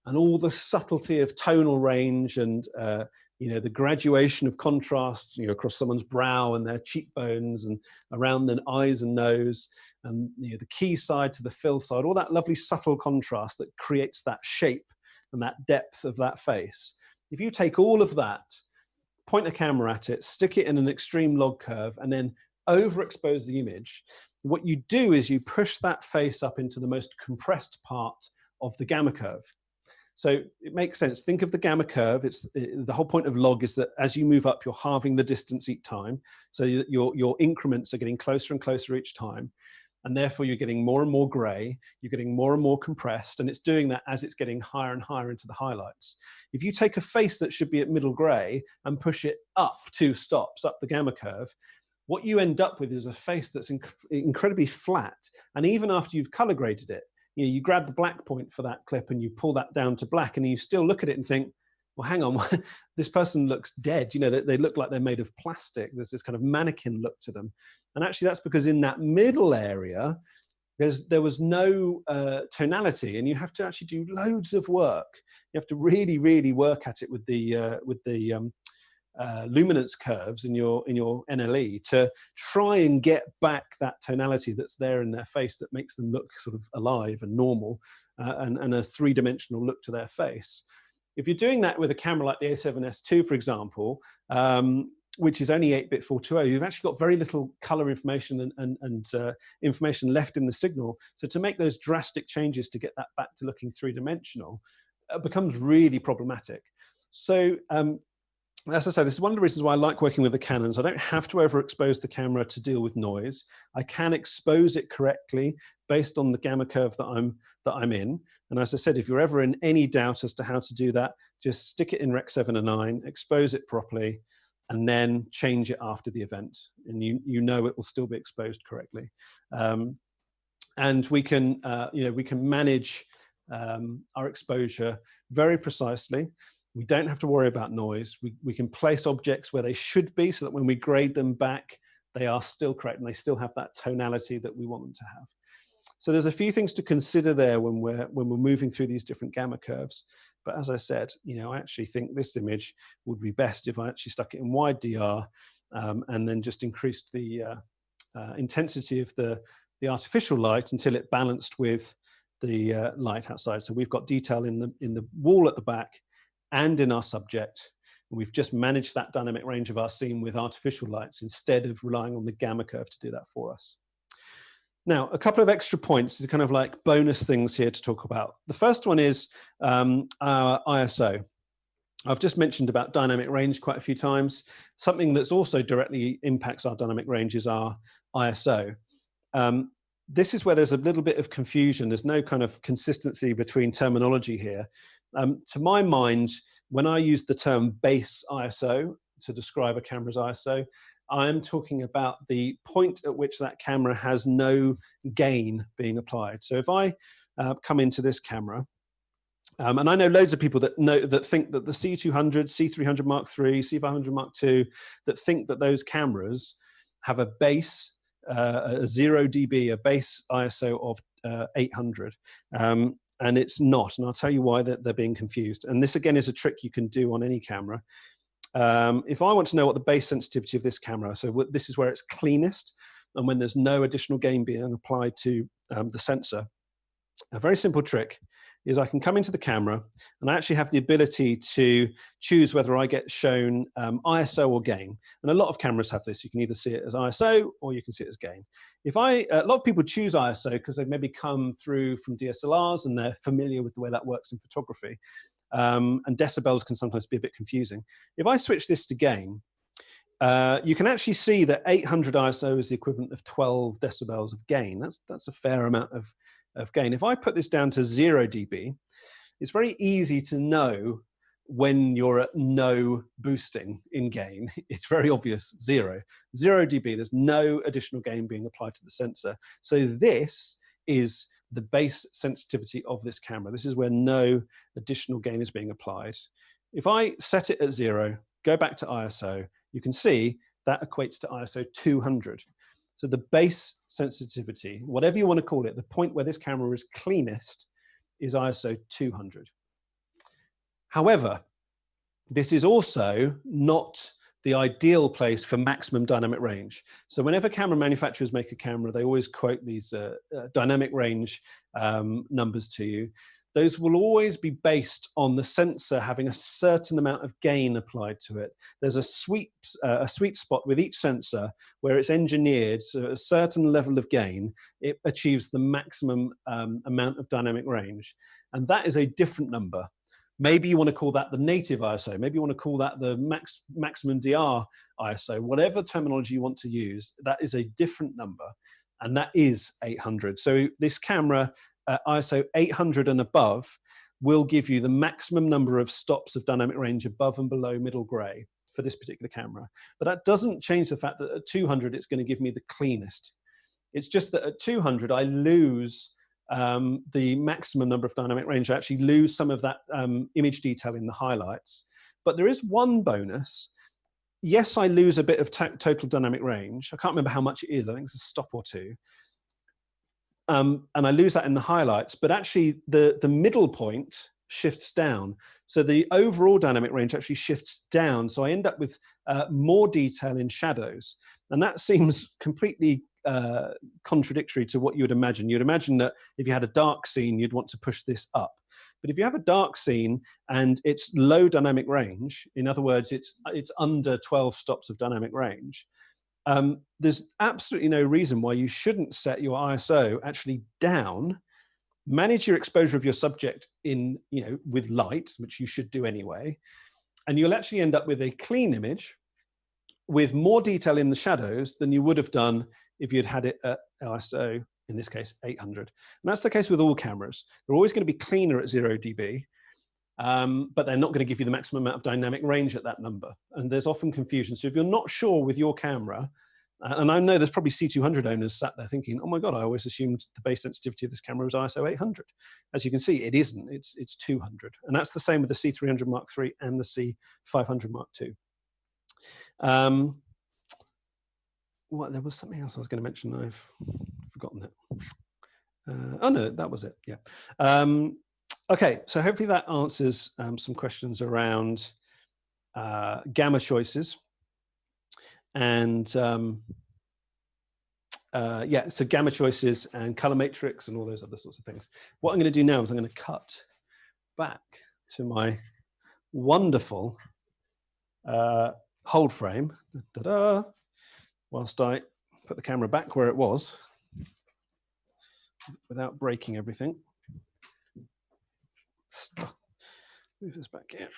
and all the subtlety of tonal range and you know, the graduation of contrast, you know, across someone's brow and their cheekbones and around their eyes and nose, and you know, the key side to the fill side, all that lovely subtle contrast that creates that shape and that depth of that face. If you take all of that, point a camera at it, stick it in an extreme log curve, and then overexpose the image, what you do is you push that face up into the most compressed part of the gamma curve. So it makes sense. Think of the gamma curve. The whole point of log is that as you move up, you're halving the distance each time. So your increments are getting closer and closer each time. And therefore you're getting more and more gray, you're getting more and more compressed, and it's doing that as it's getting higher and higher into the highlights. If you take a face that should be at middle gray and push it up 2 stops up the gamma curve, what you end up with is a face that's incredibly flat. And even after you've color graded it, you know, you grab the black point for that clip and you pull that down to black, and you still look at it and think, well, hang on, this person looks dead. You know, they look like they're made of plastic. There's this kind of mannequin look to them. And actually that's because in that middle area, there was no tonality, and you have to actually do loads of work. You have to really, really work at it with the luminance curves in your NLE to try and get back that tonality that's there in their face that makes them look sort of alive and normal and a 3-dimensional look to their face. If you're doing that with a camera like the A7S II, for example, which is only 8-bit 420, you've actually got very little color information and information left in the signal. So to make those drastic changes to get that back to looking 3-dimensional becomes really problematic. So as I say, this is one of the reasons why I like working with the Canons. I don't have to overexpose the camera to deal with noise. I can expose it correctly based on the gamma curve that I'm in. And as I said, if you're ever in any doubt as to how to do that, just stick it in Rec 7 and 9, expose it properly, and then change it after the event. And you know it will still be exposed correctly. And we can, you know, we can manage our exposure very precisely. We don't have to worry about noise. We can place objects where they should be so that when we grade them back, they are still correct and they still have that tonality that we want them to have. So there's a few things to consider there when we're moving through these different gamma curves. But as I said, you know, I actually think this image would be best if I actually stuck it in wide DR and then just increased the intensity of the artificial light until it balanced with the light outside. So we've got detail in the wall at the back and in our subject. And we've just managed that dynamic range of our scene with artificial lights instead of relying on the gamma curve to do that for us. Now, a couple of extra points to kind of like bonus things here to talk about. The first one is our ISO. I've just mentioned about dynamic range quite a few times. Something that's also directly impacts our dynamic range is our ISO. This is where there's a little bit of confusion. There's no kind of consistency between terminology here. To my mind, when I use the term base ISO to describe a camera's ISO, I am talking about the point at which that camera has no gain being applied. So if I come into this camera, and I know loads of people that think that the C200, C300 Mark III, C500 Mark II, that think that those cameras have a base, a 0 dB, a base ISO of 800. And it's not, and I'll tell you why they're being confused. And this again is a trick you can do on any camera. If I want to know what the base sensitivity of this camera, so this is where it's cleanest and when there's no additional gain being applied to the sensor, a very simple trick is I can come into the camera and I actually have the ability to choose whether I get shown ISO or gain. And a lot of cameras have this. You can either see it as ISO or you can see it as gain. A lot of people choose ISO because they've maybe come through from DSLRs and they're familiar with the way that works in photography. And decibels can sometimes be a bit confusing. If I switch this to gain, you can actually see that 800 ISO is the equivalent of 12 decibels of gain. That's a fair amount of gain. If I put this down to 0 dB, it's very easy to know when you're at no boosting in gain. It's very obvious, 0 dB, there's no additional gain being applied to the sensor. So this is the base sensitivity of this camera. This is where no additional gain is being applied. If I set it at 0, go back to ISO, you can see that equates to ISO 200. So the base sensitivity, whatever you want to call it, the point where this camera is cleanest is ISO 200. However, this is also not the ideal place for maximum dynamic range. So whenever camera manufacturers make a camera, they always quote these dynamic range numbers to you. Those will always be based on the sensor having a certain amount of gain applied to it. There's a sweet spot with each sensor where it's engineered so at a certain level of gain, it achieves the maximum amount of dynamic range. And that is a different number. Maybe you want to call that the native ISO. Maybe you want to call that the maximum DR ISO. Whatever terminology you want to use, that is a different number. And that is 800. So this camera, ISO 800 and above, will give you the maximum number of stops of dynamic range above and below middle gray for this particular camera. But that doesn't change the fact that at 200, it's going to give me the cleanest. It's just that at 200, I lose the maximum number of dynamic range. I actually lose some of that image detail in the highlights. But there is one bonus. Yes, I lose a bit of total dynamic range. I can't remember how much it is. I think it's a stop or two. And I lose that in the highlights. But actually, the middle point shifts down. So the overall dynamic range actually shifts down. So I end up with more detail in shadows. And that seems completely contradictory to what you would imagine. You'd imagine that if you had a dark scene, you'd want to push this up. But if you have a dark scene and it's low dynamic range, in other words, it's under 12 stops of dynamic range, there's absolutely no reason why you shouldn't set your ISO actually down, manage your exposure of your subject in, with light, which you should do anyway, and you'll actually end up with a clean image with more detail in the shadows than you would have done if you'd had it at ISO, in this case, 800. And that's the case with all cameras. They're always going to be cleaner at 0 dB, but they're not going to give you the maximum amount of dynamic range at that number. And there's often confusion. So if you're not sure with your camera, and I know there's probably C200 owners sat there thinking, oh my God, I always assumed the base sensitivity of this camera was ISO 800. As you can see, it isn't, it's 200. And that's the same with the C300 Mark III and the C500 Mark II. There was something else I was going to mention. I've forgotten it. Oh no, that was it. Yeah. Okay, so hopefully that answers some questions around gamma choices, and yeah, so gamma choices and color matrix and all those other sorts of things. What I'm going to do now is I'm going to cut back to my wonderful hold frame. Ta-da! Whilst I put the camera back where it was without breaking everything. Stop. Move this back here.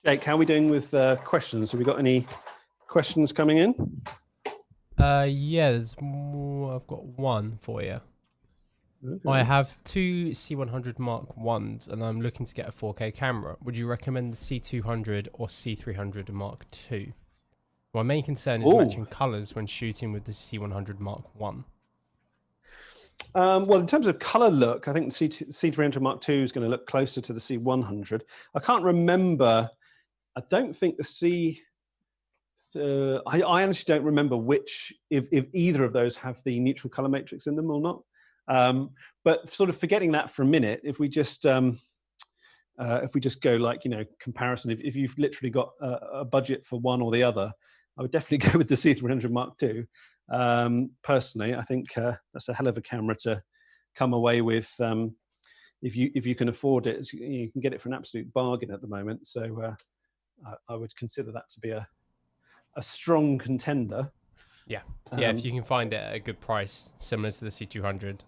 Jake, how are we doing with questions? Have we got any questions coming in? Yeah, there's more. I've got one for you. Okay. I have two C100 Mark 1s and I'm looking to get a 4K camera. Would you recommend the C200 or C300 Mark II? My main concern is matching colours when shooting with the C100 Mark 1. Well, in terms of colour look, I think the C300 Mark II is going to look closer to the C100. I can't remember. I don't think the I honestly don't remember which, if either of those have the neutral colour matrix in them or not. But sort of forgetting that for a minute, if we just go like, comparison, if you've literally got a budget for one or the other, I would definitely go with the C300 Mark II. Personally, I think that's a hell of a camera to come away with. If you can afford it, you can get it for an absolute bargain at the moment. So I would consider that to be a strong contender. Yeah, yeah. If you can find it at a good price, similar to the C200.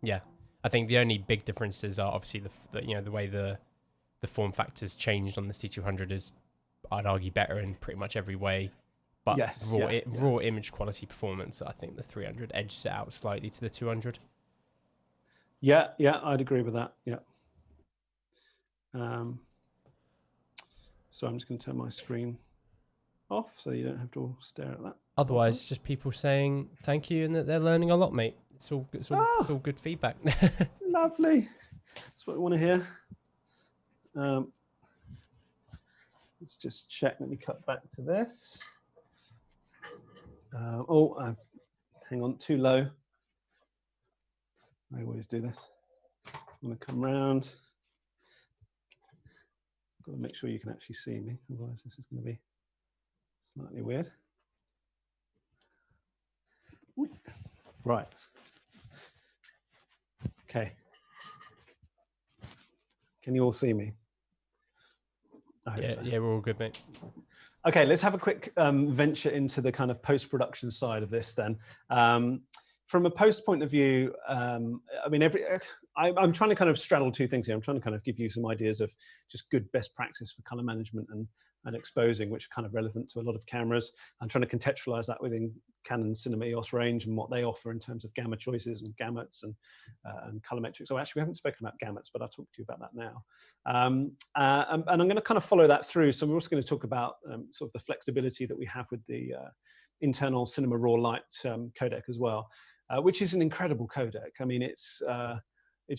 Yeah, I think the only big differences are obviously the way the form factors changed on the C200 is, I'd argue, better in pretty much every way. But yes, raw image quality performance, I think the 300 edges it out slightly to the 200. Yeah, I'd agree with that. Yeah. So I'm just going to turn my screen off so you don't have to all stare at that. Otherwise, it's just people saying thank you and that they're learning a lot, mate. It's all good feedback. Lovely. That's what we want to hear. Let's just check. Let me cut back to this. I've hang on, too low. I always do this. I'm going to come round. Got to make sure you can actually see me, otherwise this is going to be slightly weird. Right. Okay. Can you all see me? I hope so. Yeah, we're all good, mate. Okay, let's have a quick venture into the kind of post-production side of this then. From a post point of view, I mean, I'm trying to kind of straddle two things here. I'm trying to kind of give you some ideas of just good best practice for color management and exposing, which are kind of relevant to a lot of cameras. I'm trying to contextualize that within Canon's Cinema Eos range and what they offer in terms of gamma choices and gamuts and color metrics. Oh, actually, we haven't spoken about gamuts, but I'll talk to you about that now. And I'm going to kind of follow that through. So we're also going to talk about sort of the flexibility that we have with the internal Cinema Raw Light codec as well, which is an incredible codec. I mean, it's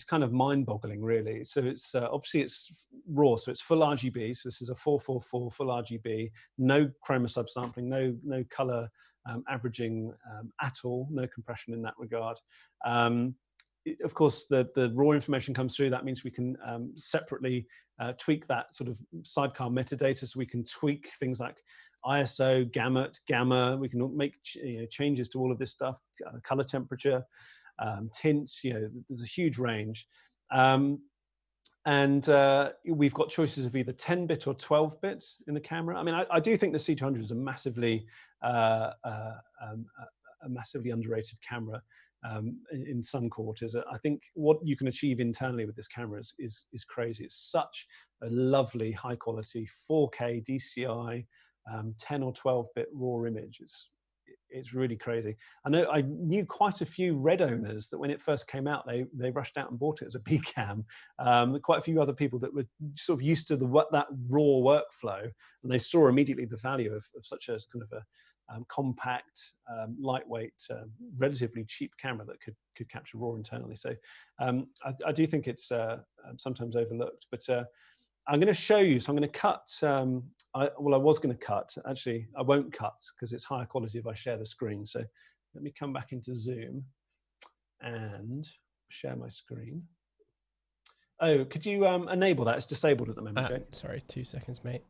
kind of mind-boggling, really. So it's obviously it's raw, so it's full RGB. So this is a 444 full RGB, no chroma subsampling, no color averaging at all, no compression in that regard. Of course, the raw information comes through. That means we can separately tweak that sort of sidecar metadata, so we can tweak things like ISO, gamut, gamma. We can make changes to all of this stuff, color temperature, tints. There's a huge range, and we've got choices of either 10-bit or 12-bit in the camera. I mean, I do think the C200 is a massively underrated camera in some quarters. I think what you can achieve internally with this camera is crazy. It's such a lovely, high quality 4K DCI 10 or 12-bit raw image. It's really crazy. I knew quite a few Red owners that when it first came out, they rushed out and bought it as a B cam. Quite a few other people that were sort of used to that raw workflow, and they saw immediately the value of such a kind of a compact, lightweight, relatively cheap camera that could capture raw internally. So I do think it's sometimes overlooked, but I'm going to show you. So I'm going to cut. I was going to cut. Actually, I won't cut because it's higher quality if I share the screen. So let me come back into Zoom and share my screen. Oh, could you enable that? It's disabled at the moment, Jake. Sorry, 2 seconds, mate.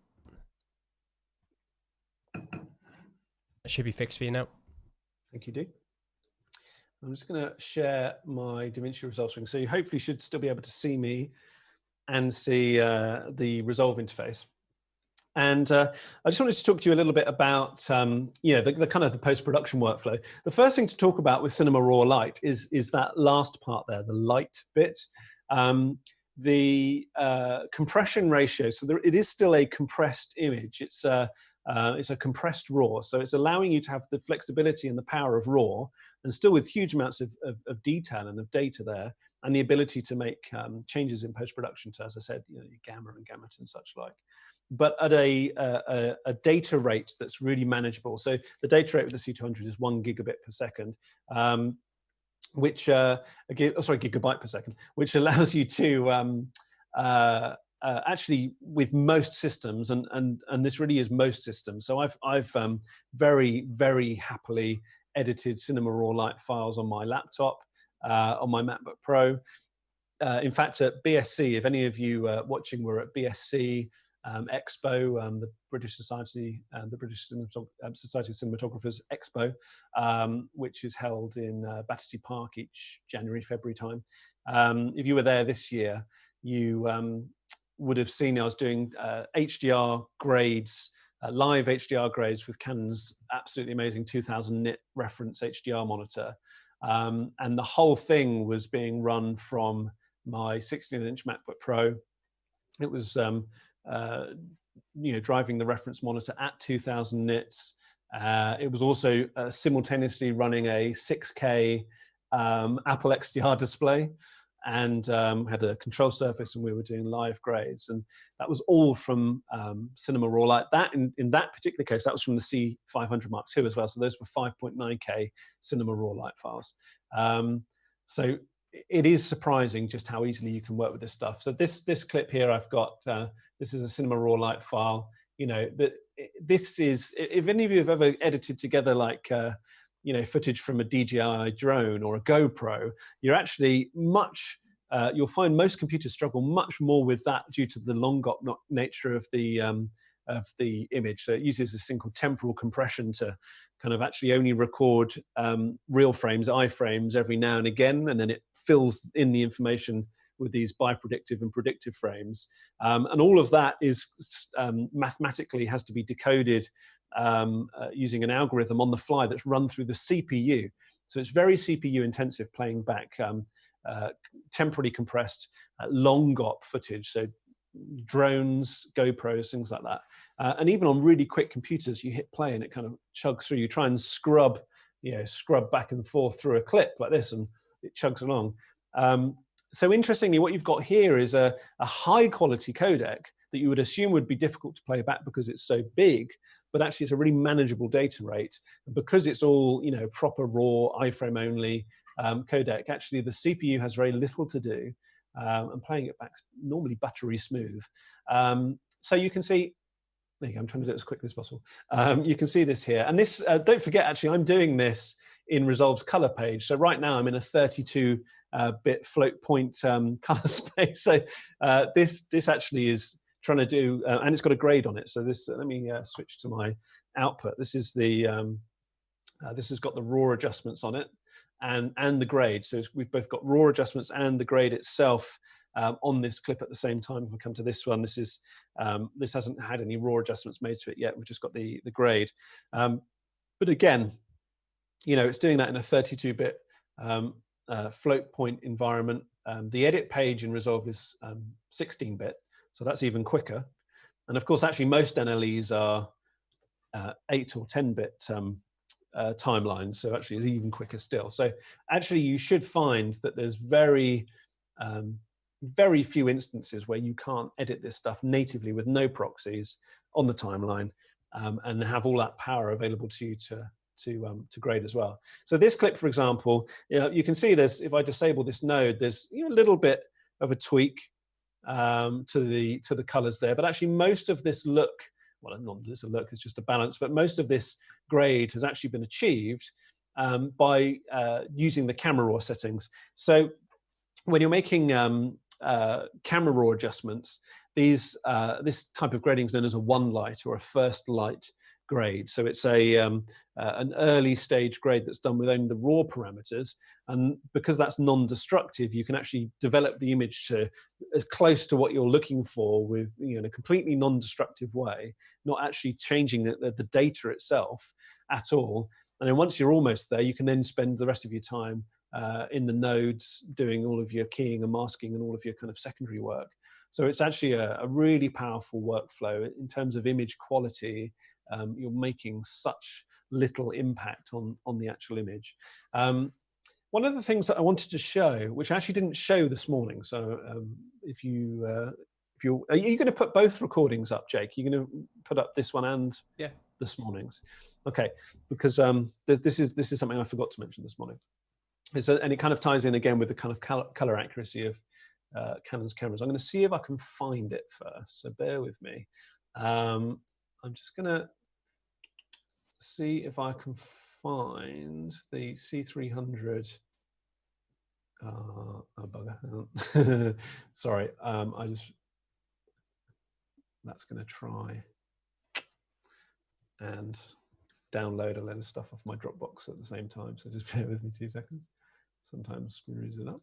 It should be fixed for you now. I think you do. I'm just going to share my DaVinci Resolve screen. So you hopefully should still be able to see me and see the Resolve interface. And I just wanted to talk to you a little bit about the kind of the post-production workflow. The first thing to talk about with Cinema Raw Light is that last part there, the light bit. The compression ratio, so it is still a compressed image. It's a compressed RAW, so it's allowing you to have the flexibility and the power of RAW, and still with huge amounts of detail and of data there, and the ability to make changes in post-production to, as I said, your gamma and gamut and such like, but at a data rate that's really manageable. So the data rate with the C200 is 1 gigabit per second, gigabyte per second, which allows you to actually, with most systems, and this really is most systems. So I've very, very happily edited Cinema Raw Light files on my laptop, on my MacBook Pro. In fact, at BSC, if any of you watching were at BSC Expo, the British Society, the British Society of Cinematographers Expo, which is held in Battersea Park each January, February time. If you were there this year, you would have seen I was doing HDR grades, live HDR grades with Canon's absolutely amazing 2000 nit reference HDR monitor. And the whole thing was being run from my 16-inch MacBook Pro. It was driving the reference monitor at 2000 nits. It was also simultaneously running a 6K Apple XDR display, and had a control surface, and we were doing live grades, and that was all from Cinema Raw Light. That in that particular case, that was from the C500 Mark II as well. So those were 5.9K Cinema Raw Light files. So it is surprising just how easily you can work with this stuff. So this clip here I've got, this is a Cinema Raw Light file. This is, if any of you have ever edited together like footage from a DJI drone or a GoPro, you're actually you'll find most computers struggle much more with that due to the long GOP nature of the image. So it uses this thing called temporal compression to kind of actually only record real frames, iframes, every now and again, and then it fills in the information with these bipredictive and predictive frames. And all of that is mathematically has to be decoded using an algorithm on the fly that's run through the CPU. So it's very CPU intensive, playing back temporally compressed long GOP footage. So drones, GoPros, things like that. And even on really quick computers, you hit play and it kind of chugs through. You try and scrub back and forth through a clip like this, and it chugs along. So interestingly, what you've got here is a high quality codec that you would assume would be difficult to play back because it's so big, but actually it's a really manageable data rate. And because it's all proper raw iframe only codec, actually the CPU has very little to do, and playing it back's normally buttery smooth. So you can see, there you go, I'm trying to do it as quickly as possible. You can see this here, and this, don't forget, actually I'm doing this in Resolve's color page. So right now I'm in a 32-bit float point color space. So this actually is trying to do, and it's got a grade on it. So this, let me switch to my output. This is the, this has got the raw adjustments on it and the grade. So we've both got raw adjustments and the grade itself on this clip at the same time. If we come to this one, this is this hasn't had any raw adjustments made to it yet. We've just got the grade. But again, it's doing that in a 32-bit float point environment. The edit page in Resolve is 16-bit, so that's even quicker. And of course, actually, most NLEs are 8 or 10-bit timelines, so actually it's even quicker still. So actually, you should find that there's very few instances where you can't edit this stuff natively with no proxies on the timeline and have all that power available to you to grade as well. So this clip, for example, you can see there's, if I disable this node, there's a little bit of a tweak to the colors there, but actually most of this look, well, not this a look, it's just a balance, but most of this grade has actually been achieved by using the camera raw settings. So when you're making camera raw adjustments, this type of grading is known as a one light or a first light grade. So it's an early stage grade that's done with only the raw parameters, and because that's non-destructive, you can actually develop the image to as close to what you're looking for with in a completely non-destructive way, not actually changing the data itself at all. And then once you're almost there, you can then spend the rest of your time in the nodes doing all of your keying and masking and all of your kind of secondary work. So it's actually a really powerful workflow in terms of image quality. You're making such little impact on the actual image. One of the things that I wanted to show, which I actually didn't show this morning, so if you are you going to put both recordings up, Jake? You're going to put up this one and this morning's? Okay, because this is something I forgot to mention this morning. And it kind of ties in again with the kind of color accuracy of Canon's cameras. I'm going to see if I can find it first, so bear with me. I'm just going to see if I can find the C300. Oh, bugger. Sorry, that's going to try and download a load of stuff off my Dropbox at the same time. So just bear with me 2 seconds. Sometimes screws it up.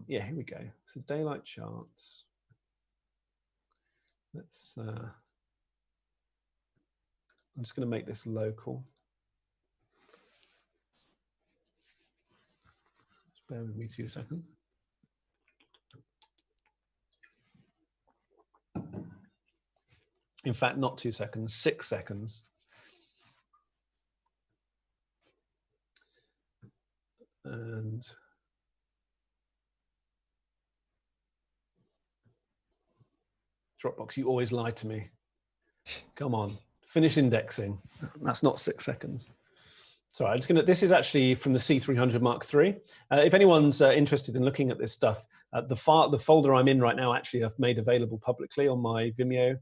Yeah, here we go. So daylight charts. Let's. I'm just going to make this local. Just bear with me 2 seconds. In fact, not 2 seconds, 6 seconds. And Dropbox, you always lie to me. Come on. Finish indexing. That's not 6 seconds. Sorry, I'm just gonna, this is actually from the C300 Mark III. If anyone's interested in looking at this stuff, the folder I'm in right now, actually I've made available publicly on my Vimeo.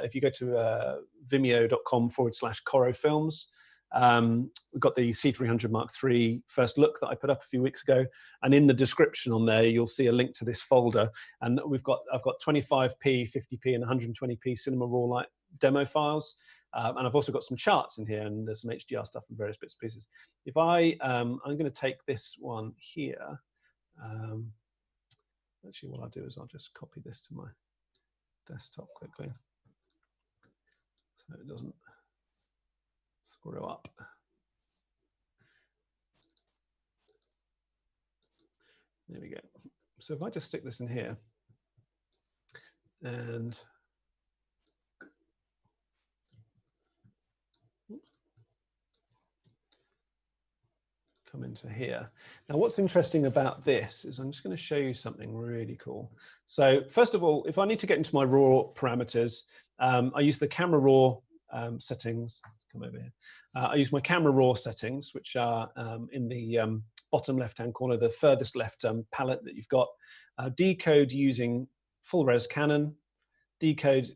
If you go to vimeo.com/Coro Films, We've got the C300 Mark III first look that I put up a few weeks ago, and in the description on there you'll see a link to this folder. And I've got 25p, 50p, and 120p Cinema Raw Light demo files, and I've also got some charts in here, and there's some HDR stuff and various bits and pieces. If I'm going to take this one here. Actually, what I'll do is I'll just copy this to my desktop quickly, so it doesn't screw up. There we go. So if I just stick this in here and come into here. Now, what's interesting about this is I'm just going to show you something really cool. So first of all, if I need to get into my raw parameters, I use the camera raw settings. Come over here. I use my camera raw settings, which are in the bottom left-hand corner, the furthest left palette that you've got. Decode using full res Canon, decode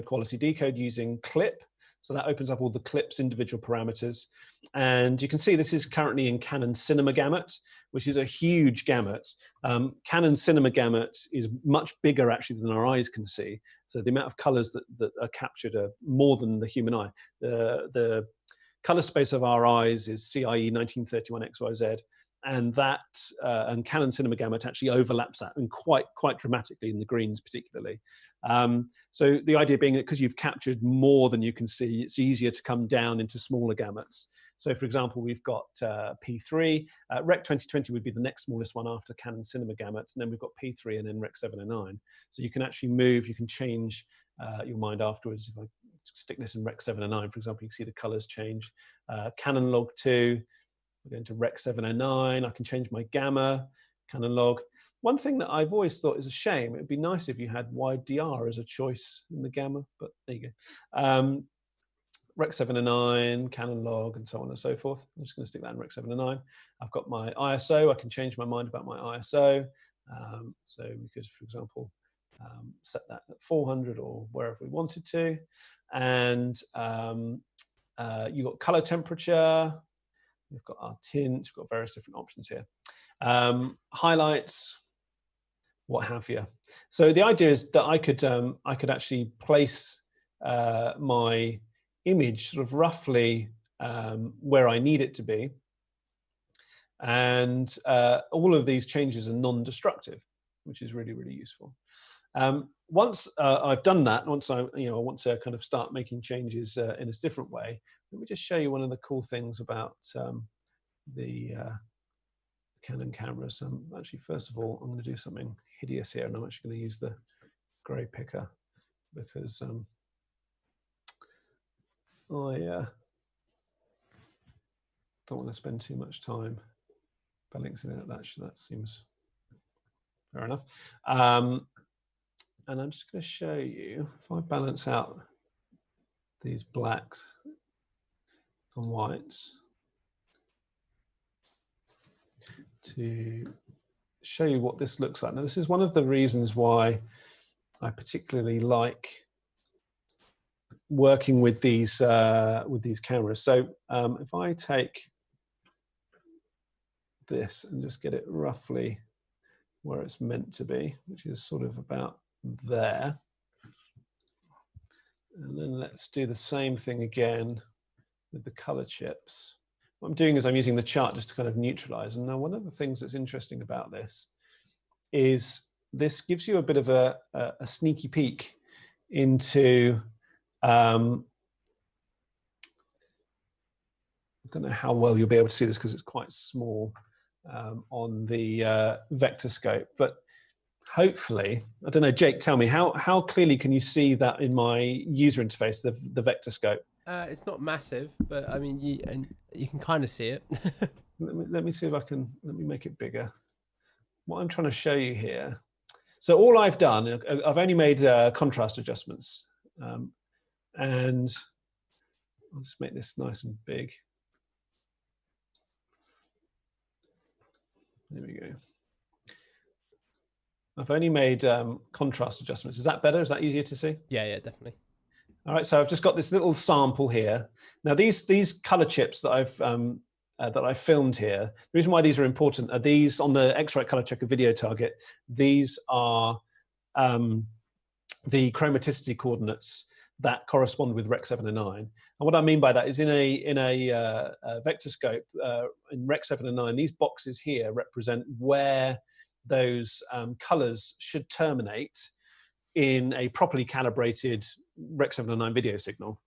quality, decode using clip. So that opens up all the clip's individual parameters. And you can see this is currently in Canon Cinema Gamut, which is a huge gamut. Canon Cinema Gamut is much bigger actually than our eyes can see. So the amount of colors that are captured are more than the human eye. The color space of our eyes is CIE 1931 XYZ. And that and Canon Cinema Gamut actually overlaps that, and quite dramatically in the greens particularly. So the idea being that because you've captured more than you can see, it's easier to come down into smaller gamuts. So for example, we've got P3, Rec 2020 would be the next smallest one after Canon Cinema Gamut, and then we've got P3 and then Rec 709. So you can actually move, you can change your mind afterwards. If I stick this in Rec 709, for example, you can see the colors change. Canon Log 2, we're going to Rec 709. I can change my gamma, Canon Log. One thing that I've always thought is a shame, it would be nice if you had wide DR as a choice in the gamma, but there you go. Rec 709, Canon Log, and so on and so forth. I'm just going to stick that in Rec 709. I've got my ISO. I can change my mind about my ISO. So we could, for example, set that at 400 or wherever we wanted to. And you've got color temperature. We've got our tint, we've got various different options here. Highlights, what have you. So the idea is that I could actually place my image sort of roughly where I need it to be. And all of these changes are non-destructive, which is really, really useful. Once I've done that, once I want to kind of start making changes in a different way, let me just show you one of the cool things about the Canon cameras. Actually, first of all, I'm going to do something hideous here, and I'm actually going to use the grey picker because I don't want to spend too much time balancing it. That seems fair enough. And I'm just going to show you, if I balance out these blacks and whites to show you what this looks like. Now, this is one of the reasons why I particularly like working with these cameras. So if I take this and just get it roughly where it's meant to be, which is sort of about there. And then let's do the same thing again with the color chips. What I'm doing is I'm using the chart just to kind of neutralize. And now one of the things that's interesting about this is this gives you a bit of a sneaky peek into, I don't know how well you'll be able to see this because it's quite small on the vector scope, but hopefully, I don't know, Jake, tell me, how clearly can you see that in my user interface, the vector scope? It's not massive, but I mean, you can kind of see it. let me see if I can, let me make it bigger. What I'm trying to show you here. So all I've done, I've only made contrast adjustments. And I'll just make this nice and big. There we go. I've only made contrast adjustments. Is that better? Is that easier to see? Yeah, definitely. All right, so I've just got this little sample here. Now these color chips that I've filmed here, the reason why these are important are these on the X-Rite Color Checker video target. These are the chromaticity coordinates that correspond with Rec 709. And what I mean by that is in a vector scope in Rec 709, these boxes here represent where those colors should terminate in a properly calibrated Rec 709 video signal.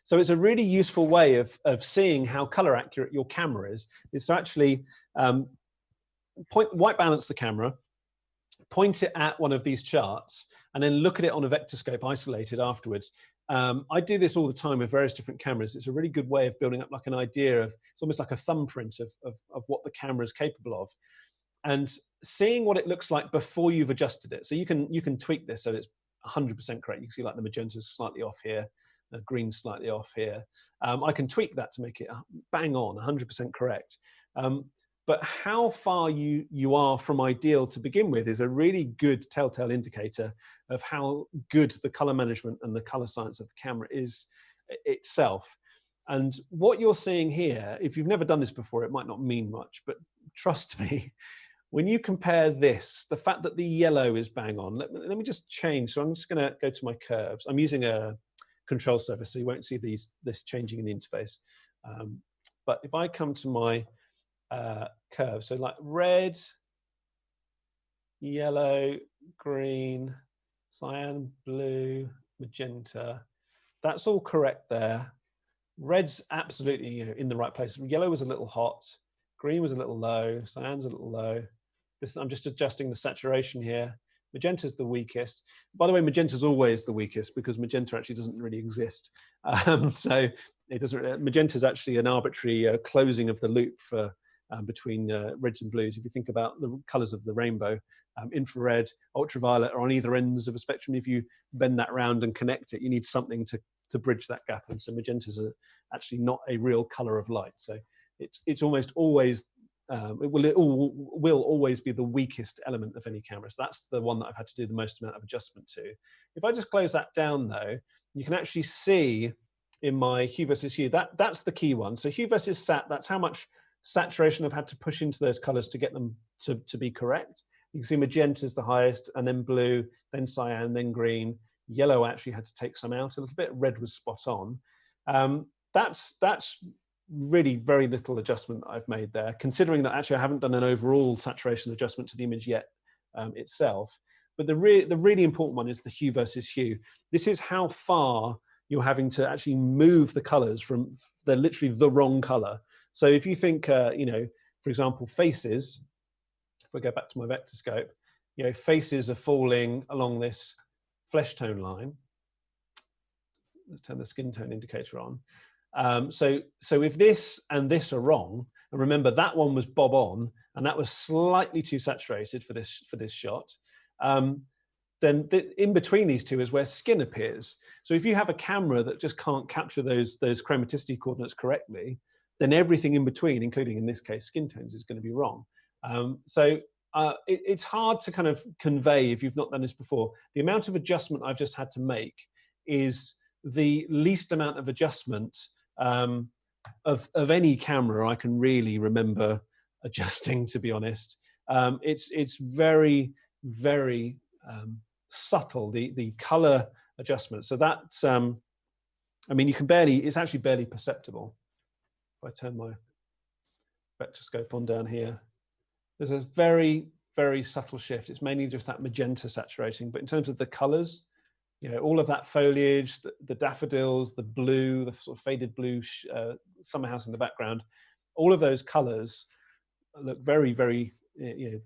So it's a really useful way of seeing how color accurate your camera is to actually white balance the camera, point it at one of these charts, and then look at it on a vector scope isolated afterwards. I do this all the time with various different cameras. It's a really good way of building up like an idea of, it's almost like a thumbprint of what the camera is capable of. And seeing what it looks like before you've adjusted it. So you can tweak this so that it's 100% correct. You can see like the magenta's slightly off here, the green's slightly off here. I can tweak that to make it bang on, 100% correct. But how far you are from ideal to begin with is a really good telltale indicator of how good the color management and the color science of the camera is itself. And what you're seeing here, if you've never done this before, it might not mean much, but trust me, when you compare this, the fact that the yellow is bang on, let me just change. So I'm just going to go to my curves. I'm using a control surface, so you won't see this changing in the interface. But if I come to my curve, so like red, yellow, green, cyan, blue, magenta, that's all correct there. Red's absolutely in the right place. Yellow was a little hot, green was a little low, cyan's a little low. I'm just adjusting the saturation here. Magenta's the weakest. By the way, magenta's always the weakest because magenta actually doesn't really exist. So it doesn't. Magenta's actually an arbitrary closing of the loop for between reds and blues. If you think about the colors of the rainbow, infrared, ultraviolet are on either ends of a spectrum. If you bend that round and connect it, you need something to bridge that gap. And so magentas are actually not a real color of light. So it's almost always it will always be the weakest element of any camera. So that's the one that I've had to do the most amount of adjustment to. If I just close that down though, you can actually see in my hue versus hue, that's the key one. So hue versus sat, that's how much saturation I've had to push into those colors to get them to be correct. You can see magenta is the highest, and then blue, then cyan, then green. Yellow actually had to take some out a little bit. Red was spot on. That's really very little adjustment that I've made there, considering that actually I haven't done an overall saturation adjustment to the image yet itself. But the really important one is the hue versus hue. This is how far you're having to actually move the colors from, they're literally the wrong color. So if you think, for example, faces, if we go back to my vector scope, faces are falling along this flesh tone line. Let's turn the skin tone indicator on. So if this and this are wrong, and remember that one was bob on, and that was slightly too saturated for this shot, then in between these two is where skin appears. So if you have a camera that just can't capture those chromaticity coordinates correctly, then everything in between, including in this case skin tones, is going to be wrong. It's hard to kind of convey if you've not done this before. The amount of adjustment I've just had to make is the least amount of adjustment of any camera I can really remember adjusting, to be honest. It's very, very subtle, the color adjustment. So that's, I mean, it's actually barely perceptible. If I turn my vector scope on down here, there's a very, very subtle shift. It's mainly just that magenta saturating, but in terms of the colors, all of that foliage, the daffodils, the blue, the sort of faded blue summer house in the background, all of those colors look very, very,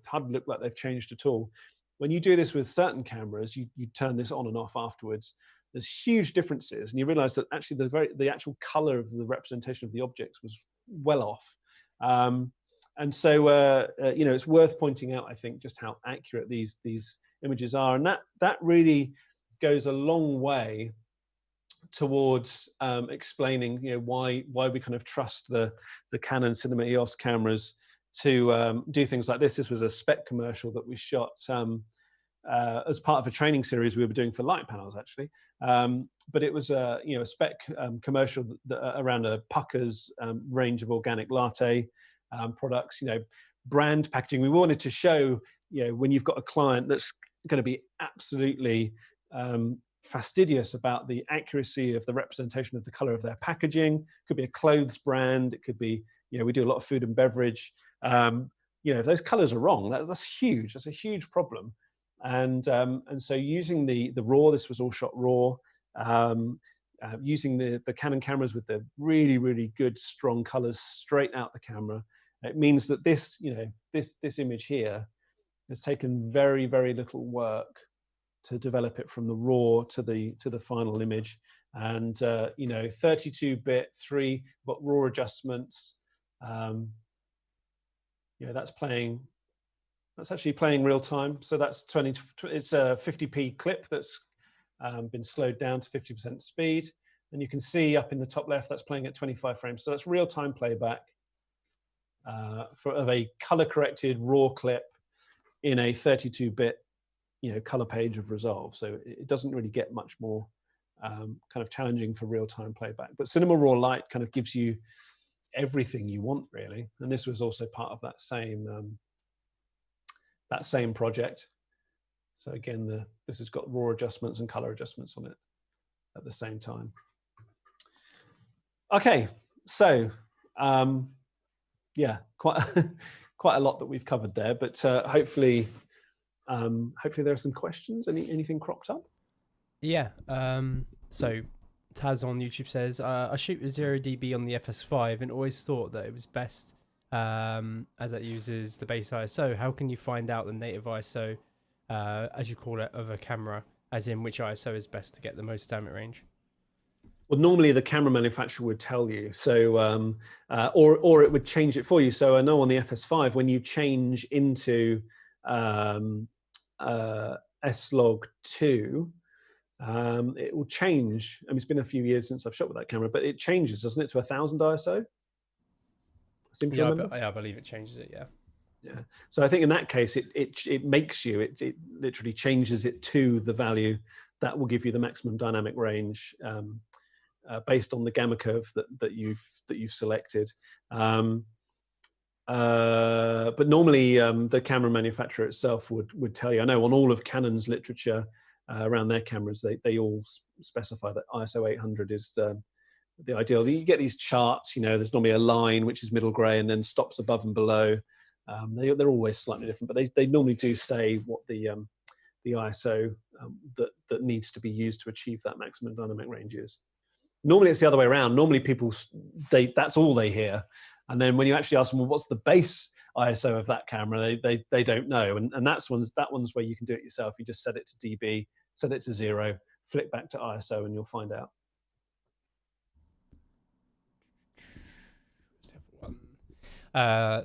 hardly look like they've changed at all. When you do this with certain cameras, you turn this on and off afterwards, there's huge differences, and you realize that actually the actual color of the representation of the objects was well off. And so, it's worth pointing out, I think, just how accurate these images are. And that really goes a long way towards explaining, why we kind of trust the Canon Cinema Eos cameras to do things like this. This was a spec commercial that we shot as part of a training series we were doing for light panels, actually. But it was a spec commercial around a Pucker's range of organic latte products. Brand packaging. We wanted to show when you've got a client that's going to be absolutely fastidious about the accuracy of the representation of the color of their packaging. It could be a clothes brand. It could be, we do a lot of food and beverage. If those colors are wrong, that's huge. That's a huge problem. And so using the RAW, this was all shot RAW, using the Canon cameras with the really, really good, strong colors straight out the camera. It means that this image here has taken very, very little work to develop it from the RAW to the final image. And 32-bit, 3 but RAW adjustments. That's actually playing real time. So that's it's a 50p clip that's been slowed down to 50% speed. And you can see up in the top left, that's playing at 25 frames. So that's real time playback of a color corrected RAW clip in a 32-bit color page of Resolve. So it doesn't really get much more kind of challenging for real-time playback. But Cinema Raw Lite kind of gives you everything you want, really. And this was also part of that same project. So again, this has got RAW adjustments and color adjustments on it at the same time. Okay, so yeah, quite a lot that we've covered there, but hopefully there are some questions. Anything cropped up? Yeah. So Taz on YouTube says, I shoot with 0dB on the FS5 and always thought that it was best as it uses the base ISO. How can you find out the native ISO, as you call it, of a camera, as in which ISO is best to get the most dynamic range? Well, normally the camera manufacturer would tell you, so or it would change it for you. So I know on the FS5, when you change into S-Log 2, it will change. I mean, it's been a few years since I've shot with that camera, but it changes, doesn't it, to 1000 ISO? I believe it changes it. Yeah. Yeah. So I think in that case, it makes you. It literally changes it to the value that will give you the maximum dynamic range based on the gamma curve that you've selected. But normally the camera manufacturer itself would tell you. I know on all of Canon's literature around their cameras, they all specify that ISO 800 is the ideal. You get these charts, there's normally a line which is middle grey and then stops above and below. They're always slightly different, but they normally do say what the ISO that needs to be used to achieve that maximum dynamic range is. Normally it's the other way around. Normally people, that's all they hear. And then when you actually ask them, well, what's the base ISO of that camera? They don't know. And that one's where you can do it yourself. You just set it to dB, set it to 0, flick back to ISO, and you'll find out.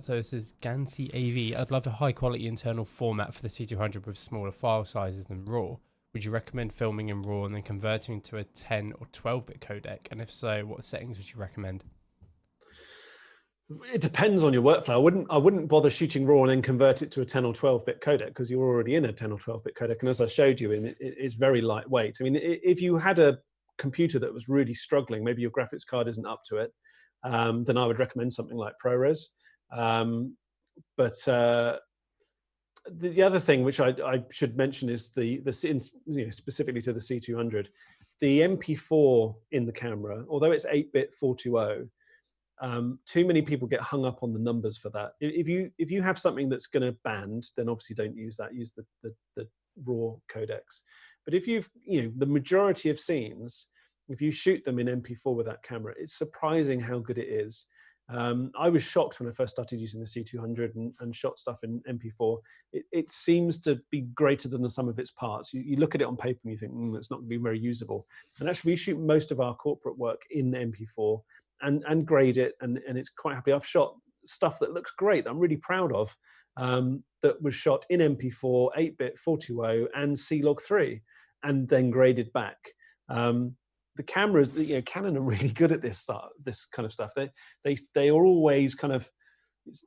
So this is Gansy AV. I'd love a high quality internal format for the C200 with smaller file sizes than RAW. Would you recommend filming in RAW and then converting to a 10 or 12-bit codec? And if so, what settings would you recommend? It depends on your workflow. I wouldn't bother shooting RAW and then convert it to a 10 or 12-bit codec because you're already in a 10 or 12-bit codec. And as I showed you, it's very lightweight. I mean, if you had a computer that was really struggling, maybe your graphics card isn't up to it, then I would recommend something like ProRes. The other thing which I should mention is specifically to the C200, the MP4 in the camera, although it's 8-bit 420, too many people get hung up on the numbers for that. If you have something that's going to band, then obviously don't use that. Use the raw codecs. But if the majority of scenes, if you shoot them in MP4 with that camera, it's surprising how good it is. I was shocked when I first started using the C200 and shot stuff in MP4. It seems to be greater than the sum of its parts. You look at it on paper and you think, it's not going to be very usable. And actually, we shoot most of our corporate work in MP4 and grade it, and it's quite happy. I've shot stuff that looks great, that I'm really proud of, that was shot in MP4, 8-bit 420, and C-Log 3, and then graded back. The cameras, Canon are really good at this kind of stuff. They are always kind of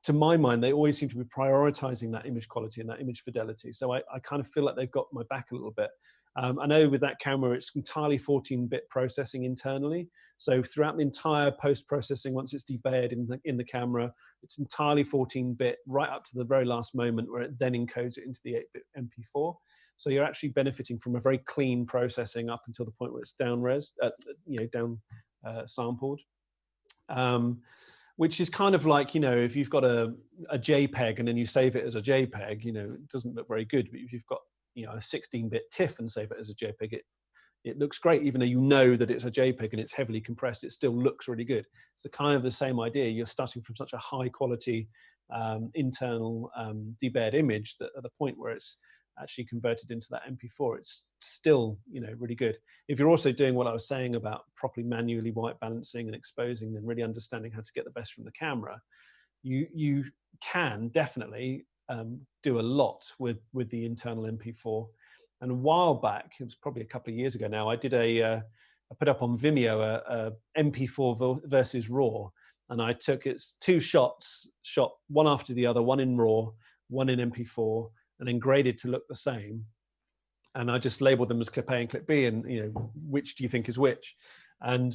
to my mind, they always seem to be prioritizing that image quality and that image fidelity. So I kind of feel like they've got my back a little bit. I know with that camera, it's entirely 14-bit processing internally. So throughout the entire post-processing, once it's debayered in the camera, it's entirely 14-bit right up to the very last moment where it then encodes it into the 8-bit MP4. So you're actually benefiting from a very clean processing up until the point where it's down sampled. Which is kind of like, if you've got a JPEG and then you save it as a JPEG, it doesn't look very good. But if you've got, a 16-bit TIFF and save it as a JPEG, it looks great, even though you know that it's a JPEG and it's heavily compressed, it still looks really good. It's kind of the same idea. You're starting from such a high quality internal debayered image that at the point where it's actually converted into that MP4, it's still, really good. If you're also doing what I was saying about properly manually white balancing and exposing and really understanding how to get the best from the camera, you can definitely do a lot with the internal MP4. And a while back, it was probably a couple of years ago now, I did I put up on Vimeo a MP4 versus RAW, and I took its two shots, shot one after the other, one in RAW, one in MP4, and then graded to look the same. And I just labeled them as clip A and clip B, and which do you think is which? And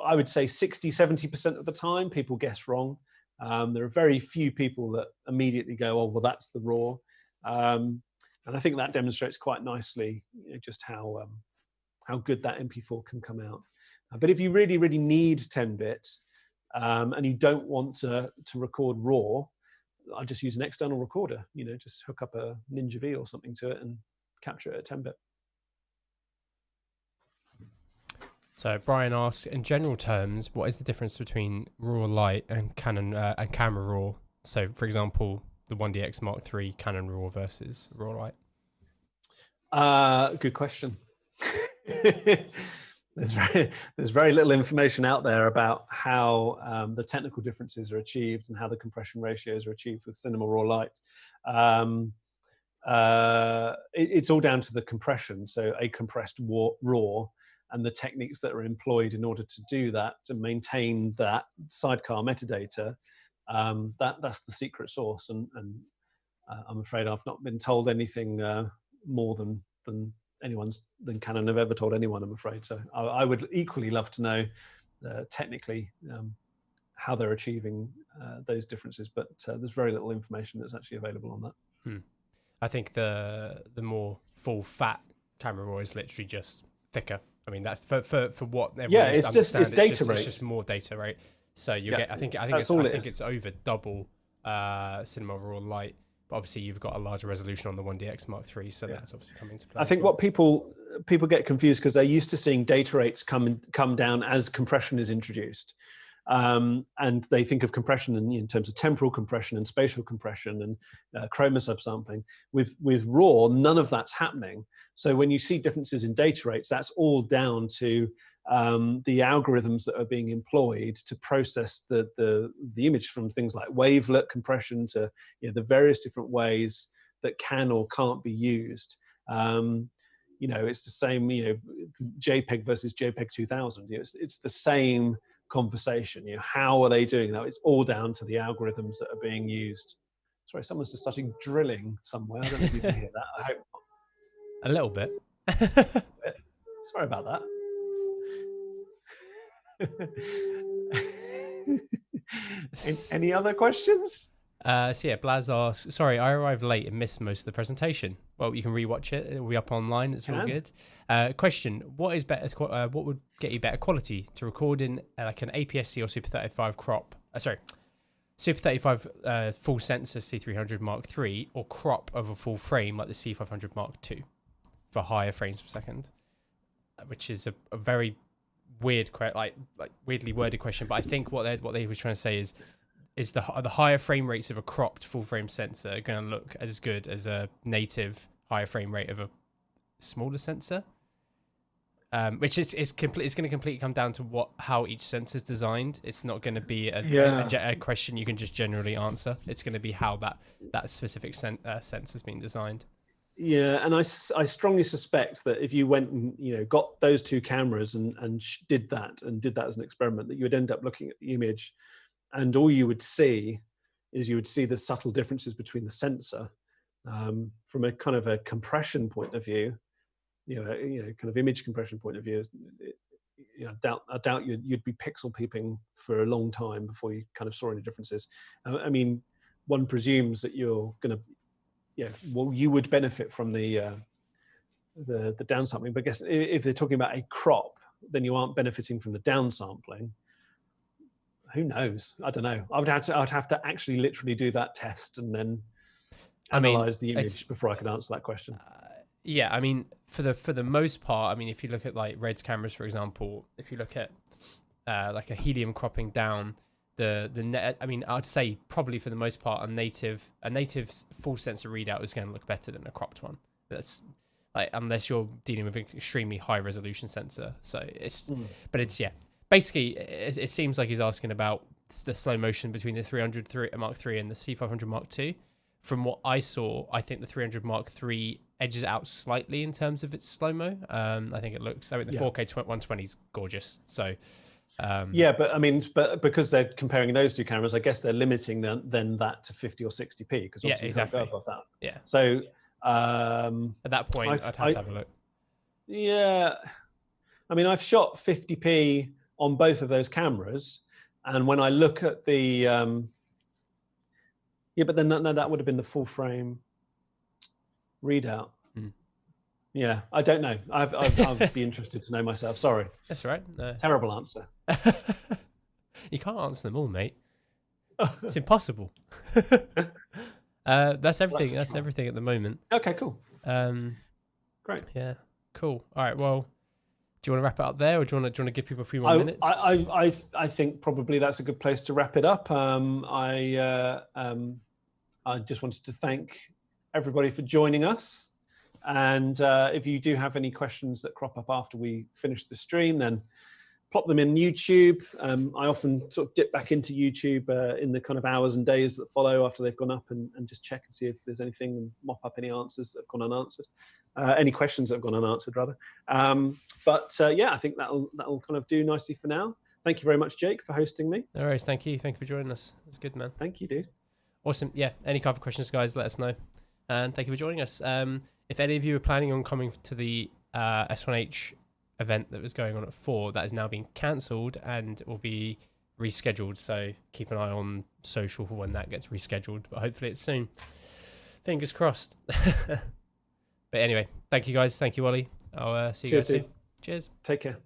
I would say 60-70% of the time people guess wrong. There are very few people that immediately go, oh, well, that's the RAW. And I think that demonstrates quite nicely just how good that MP4 can come out. But if you really, really need 10-bit and you don't want to record RAW, I just use an external recorder, just hook up a Ninja V or something to it and capture it at 10-bit. So Brian asks, in general terms, what is the difference between RAW light and Canon and camera RAW? So, for example, the 1DX Mark III Canon RAW versus RAW light. Good question. There's very little information out there about how the technical differences are achieved and how the compression ratios are achieved with Cinema Raw Light. It's all down to the compression, so a compressed RAW and the techniques that are employed in order to do that, to maintain that sidecar metadata. That's the secret sauce, and I'm afraid I've not been told anything more than Canon have ever told anyone, I'm afraid. So I would equally love to know technically how they're achieving those differences, but there's very little information that's actually available on that. I think the more full fat camera RAW is literally just thicker. I mean, that's for what everyone it's data rate. It's just more data rate. So you get. I think it's over double Cinema Raw Light. But obviously, you've got a larger resolution on the 1DX Mark III, so that's obviously coming into play. I think what people get confused because they're used to seeing data rates come down as compression is introduced. And they think of compression in terms of temporal compression and spatial compression and chroma subsampling. With RAW, none of that's happening. So when you see differences in data rates, that's all down to the algorithms that are being employed to process the image, from things like wavelet compression to the various different ways that can or can't be used. It's the same, JPEG versus JPEG 2000. It's the same conversation. How are they doing that? It's all down to the algorithms that are being used. Sorry, someone's just starting drilling somewhere. I don't know if you can hear that. I hope not. A little bit. Sorry about that. Any other questions? Blaz asks, sorry, I arrived late and missed most of the presentation. Well, you can rewatch it. It'll be up online. It's all good. Question, what is better? What would get you better quality to record in like an APS-C or Super 35 crop? Super 35 full sensor C300 Mark III, or crop of a full frame like the C500 Mark II for higher frames per second? Which is a very weird, like weirdly worded question. But I think what they were trying to say is the higher frame rates of a cropped full frame sensor are going to look as good as a native higher frame rate of a smaller sensor, which is going to completely come down to how each sensor is designed. It's not going to be a question you can just generally answer. It's going to be how that specific sensor's been designed. Yeah, and I strongly suspect that if you went and got those two cameras and did that as an experiment, that you would end up looking at the image, and all you would see is you would see the subtle differences between the sensor. From a kind of a compression point of view, kind of image compression point of view, I doubt you'd be pixel peeping for a long time before you kind of saw any differences. I mean, one presumes that you're going to, well, you would benefit from the downsampling, but I guess if they're talking about a crop, then you aren't benefiting from the downsampling. Who knows? I don't know. I'd have to actually literally do that test and then analyze the image before I could answer that question. Yeah, I mean, for the most part, I mean, if you look at like Red's cameras, for example, if you look at like a helium cropping down, the net, I mean, I'd say probably for the most part, a native full sensor readout is going to look better than a cropped one. That's like, unless you're dealing with an extremely high resolution sensor. So it's, but it's, basically, it seems like he's asking about the slow motion between the 300 Mark III and the C500 Mark II. From what I saw, I think the 300 Mark III edges out slightly in terms of its slow-mo. I think it looks, I mean, the 4K 120 is gorgeous. So, but I mean, but because they're comparing those two cameras, I guess they're limiting then that to 50 or 60p, because obviously you can't go above that. Yeah. So at that point, I'd have to have a look. Yeah. I mean, I've shot 50p on both of those cameras, and when I look at the but then that would have been the full frame readout. Yeah, I don't know. I'd be interested to know myself. Sorry. That's right. Terrible answer. You can't answer them all, mate. It's impossible. That's everything. That's everything at the moment. Okay, cool. Great. Yeah, cool. All right. Well, do you want to wrap it up there, or do you want to give people a few more minutes? I think probably that's a good place to wrap it up. I just wanted to thank everybody for joining us. And if you do have any questions that crop up after we finish the stream, then plop them in YouTube. I often sort of dip back into YouTube in the kind of hours and days that follow after they've gone up, and just check and see if there's anything, and mop up any answers that have gone unanswered, any questions that have gone unanswered rather. I think that'll kind of do nicely for now. Thank you very much, Jake, for hosting me. No worries. Thank you for joining us. It's good, man. Thank you, dude. Awesome. Yeah, any kind of questions, guys, let us know. And thank you for joining us. If any of you are planning on coming to the S1H event that was going on at 4, that is now being cancelled and will be rescheduled. So keep an eye on social for when that gets rescheduled. But hopefully it's soon. Fingers crossed. But anyway, thank you, guys. Thank you, Ollie. I'll see you guys soon. Cheers. Take care.